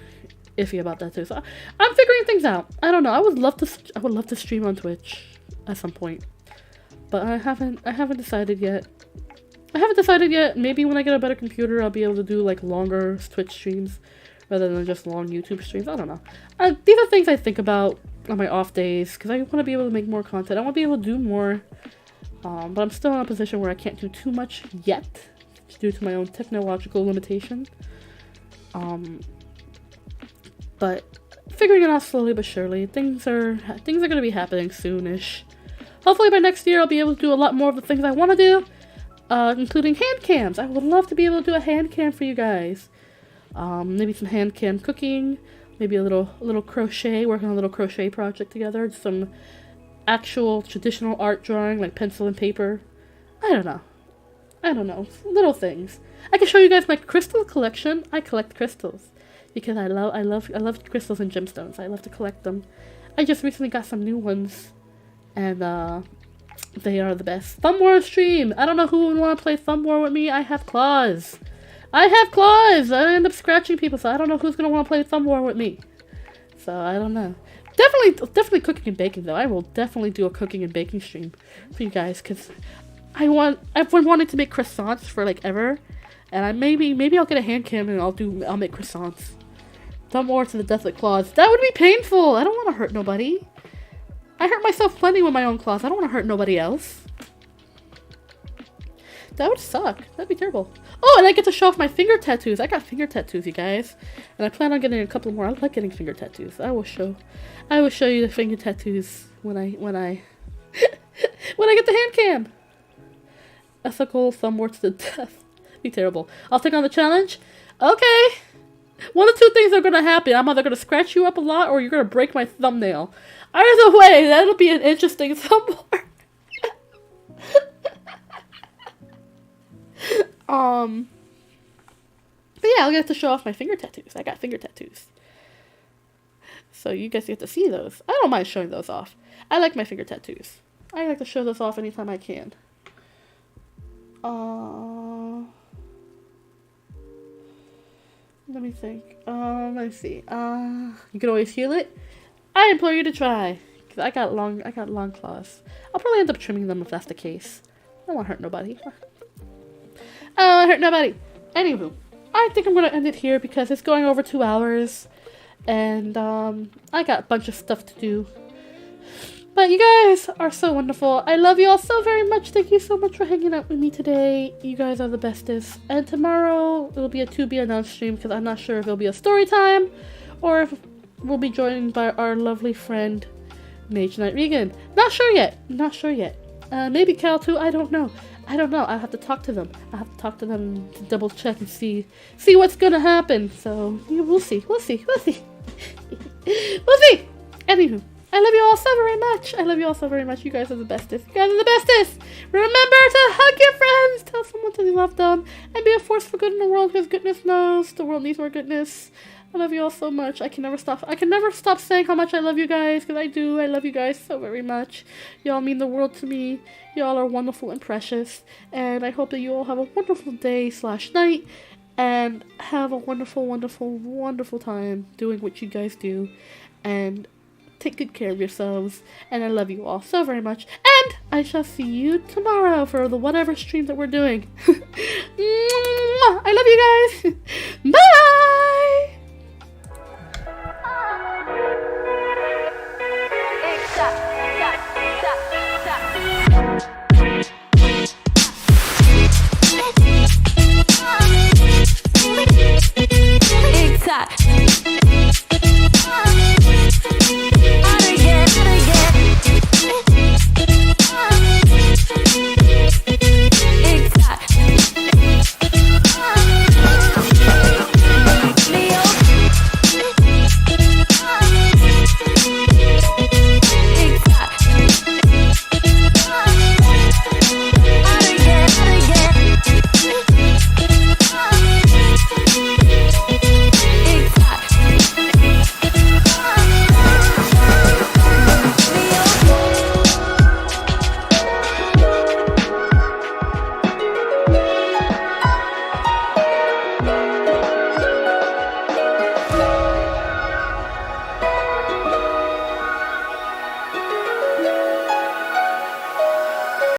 iffy about that too. So I'm figuring things out. I don't know. I would love to stream on Twitch at some point. But I haven't decided yet. Maybe when I get a better computer, I'll be able to do like longer Twitch streams rather than just long YouTube streams. I don't know. These are things I think about on my off days because I want to be able to make more content. I want to be able to do more. But I'm still in a position where I can't do too much yet, due to my own technological limitation. But figuring it out slowly but surely. Things are going to be happening soonish. Hopefully by next year I'll be able to do a lot more of the things I want to do, including hand cams. I would love to be able to do a hand cam for you guys. Maybe some hand cam cooking, maybe a little crochet, working on a little crochet project together, some actual traditional art drawing like pencil and paper. I don't know, little things. I can show you guys my crystal collection. I collect crystals because I love crystals and gemstones. I love to collect them. I just recently got some new ones, and they are the best. Thumb War stream. I don't know who would want to play Thumb War with me. I have claws. I end up scratching people, so I don't know who's gonna want to play Thumb War with me. So I don't know. Definitely cooking and baking though. I will definitely do a cooking and baking stream for you guys because I've been wanting to make croissants for like ever, and maybe I'll get a hand cam and I'll make croissants. Thumb War to the death with claws. That would be painful. I don't want to hurt nobody. I hurt myself plenty with my own claws. I don't want to hurt nobody else. That would suck. That'd be terrible. Oh, and I get to show off my finger tattoos. I got finger tattoos, you guys, and I plan on getting a couple more. I like getting finger tattoos. I will show you the finger tattoos when I when I get the hand cam. Ethical Thumb War to the death. Be terrible. I'll take on the challenge. Okay. One of two things are gonna happen. I'm either gonna scratch you up a lot or you're gonna break my thumbnail. Either way, that'll be an interesting Thumb War. But yeah, I'll get to show off my finger tattoos. I got finger tattoos. So you guys get to see those. I don't mind showing those off. I like my finger tattoos. I like to show those off anytime I can. Let me think. Let's see. You can always heal it. I implore you to try. because I got long claws. I'll probably end up trimming them if that's the case. I don't want to hurt nobody. I don't want to hurt nobody. Anywho, I think I'm going to end it here because it's going over 2 hours. And I got a bunch of stuff to do. But you guys are so wonderful. I love you all so very much. Thank you so much for hanging out with me today. You guys are the bestest. And tomorrow it'll be a 2B announced stream because I'm not sure if it'll be a story time or if we'll be joined by our lovely friend Mage Knight Regan. Not sure yet. Not sure yet. Maybe Cal too. I don't know. I'll have to talk to them. I'll have to talk to them to double check and see what's gonna happen. So yeah, we'll see. We'll see. We'll see. We'll see. Anywho, I love you all so very much. I love you all so very much. You guys are the bestest. You guys are the bestest. Remember to hug your friends. Tell someone to love them. And be a force for good in the world because goodness knows the world needs more goodness. I love you all so much. I can never stop saying how much I love you guys because I do. I love you guys so very much. Y'all mean the world to me. Y'all are wonderful and precious. And I hope that you all have a wonderful day/night. And have a wonderful, wonderful, wonderful time doing what you guys do. And take good care of yourselves. And I love you all so very much. And I shall see you tomorrow for the whatever stream that we're doing. I love you guys.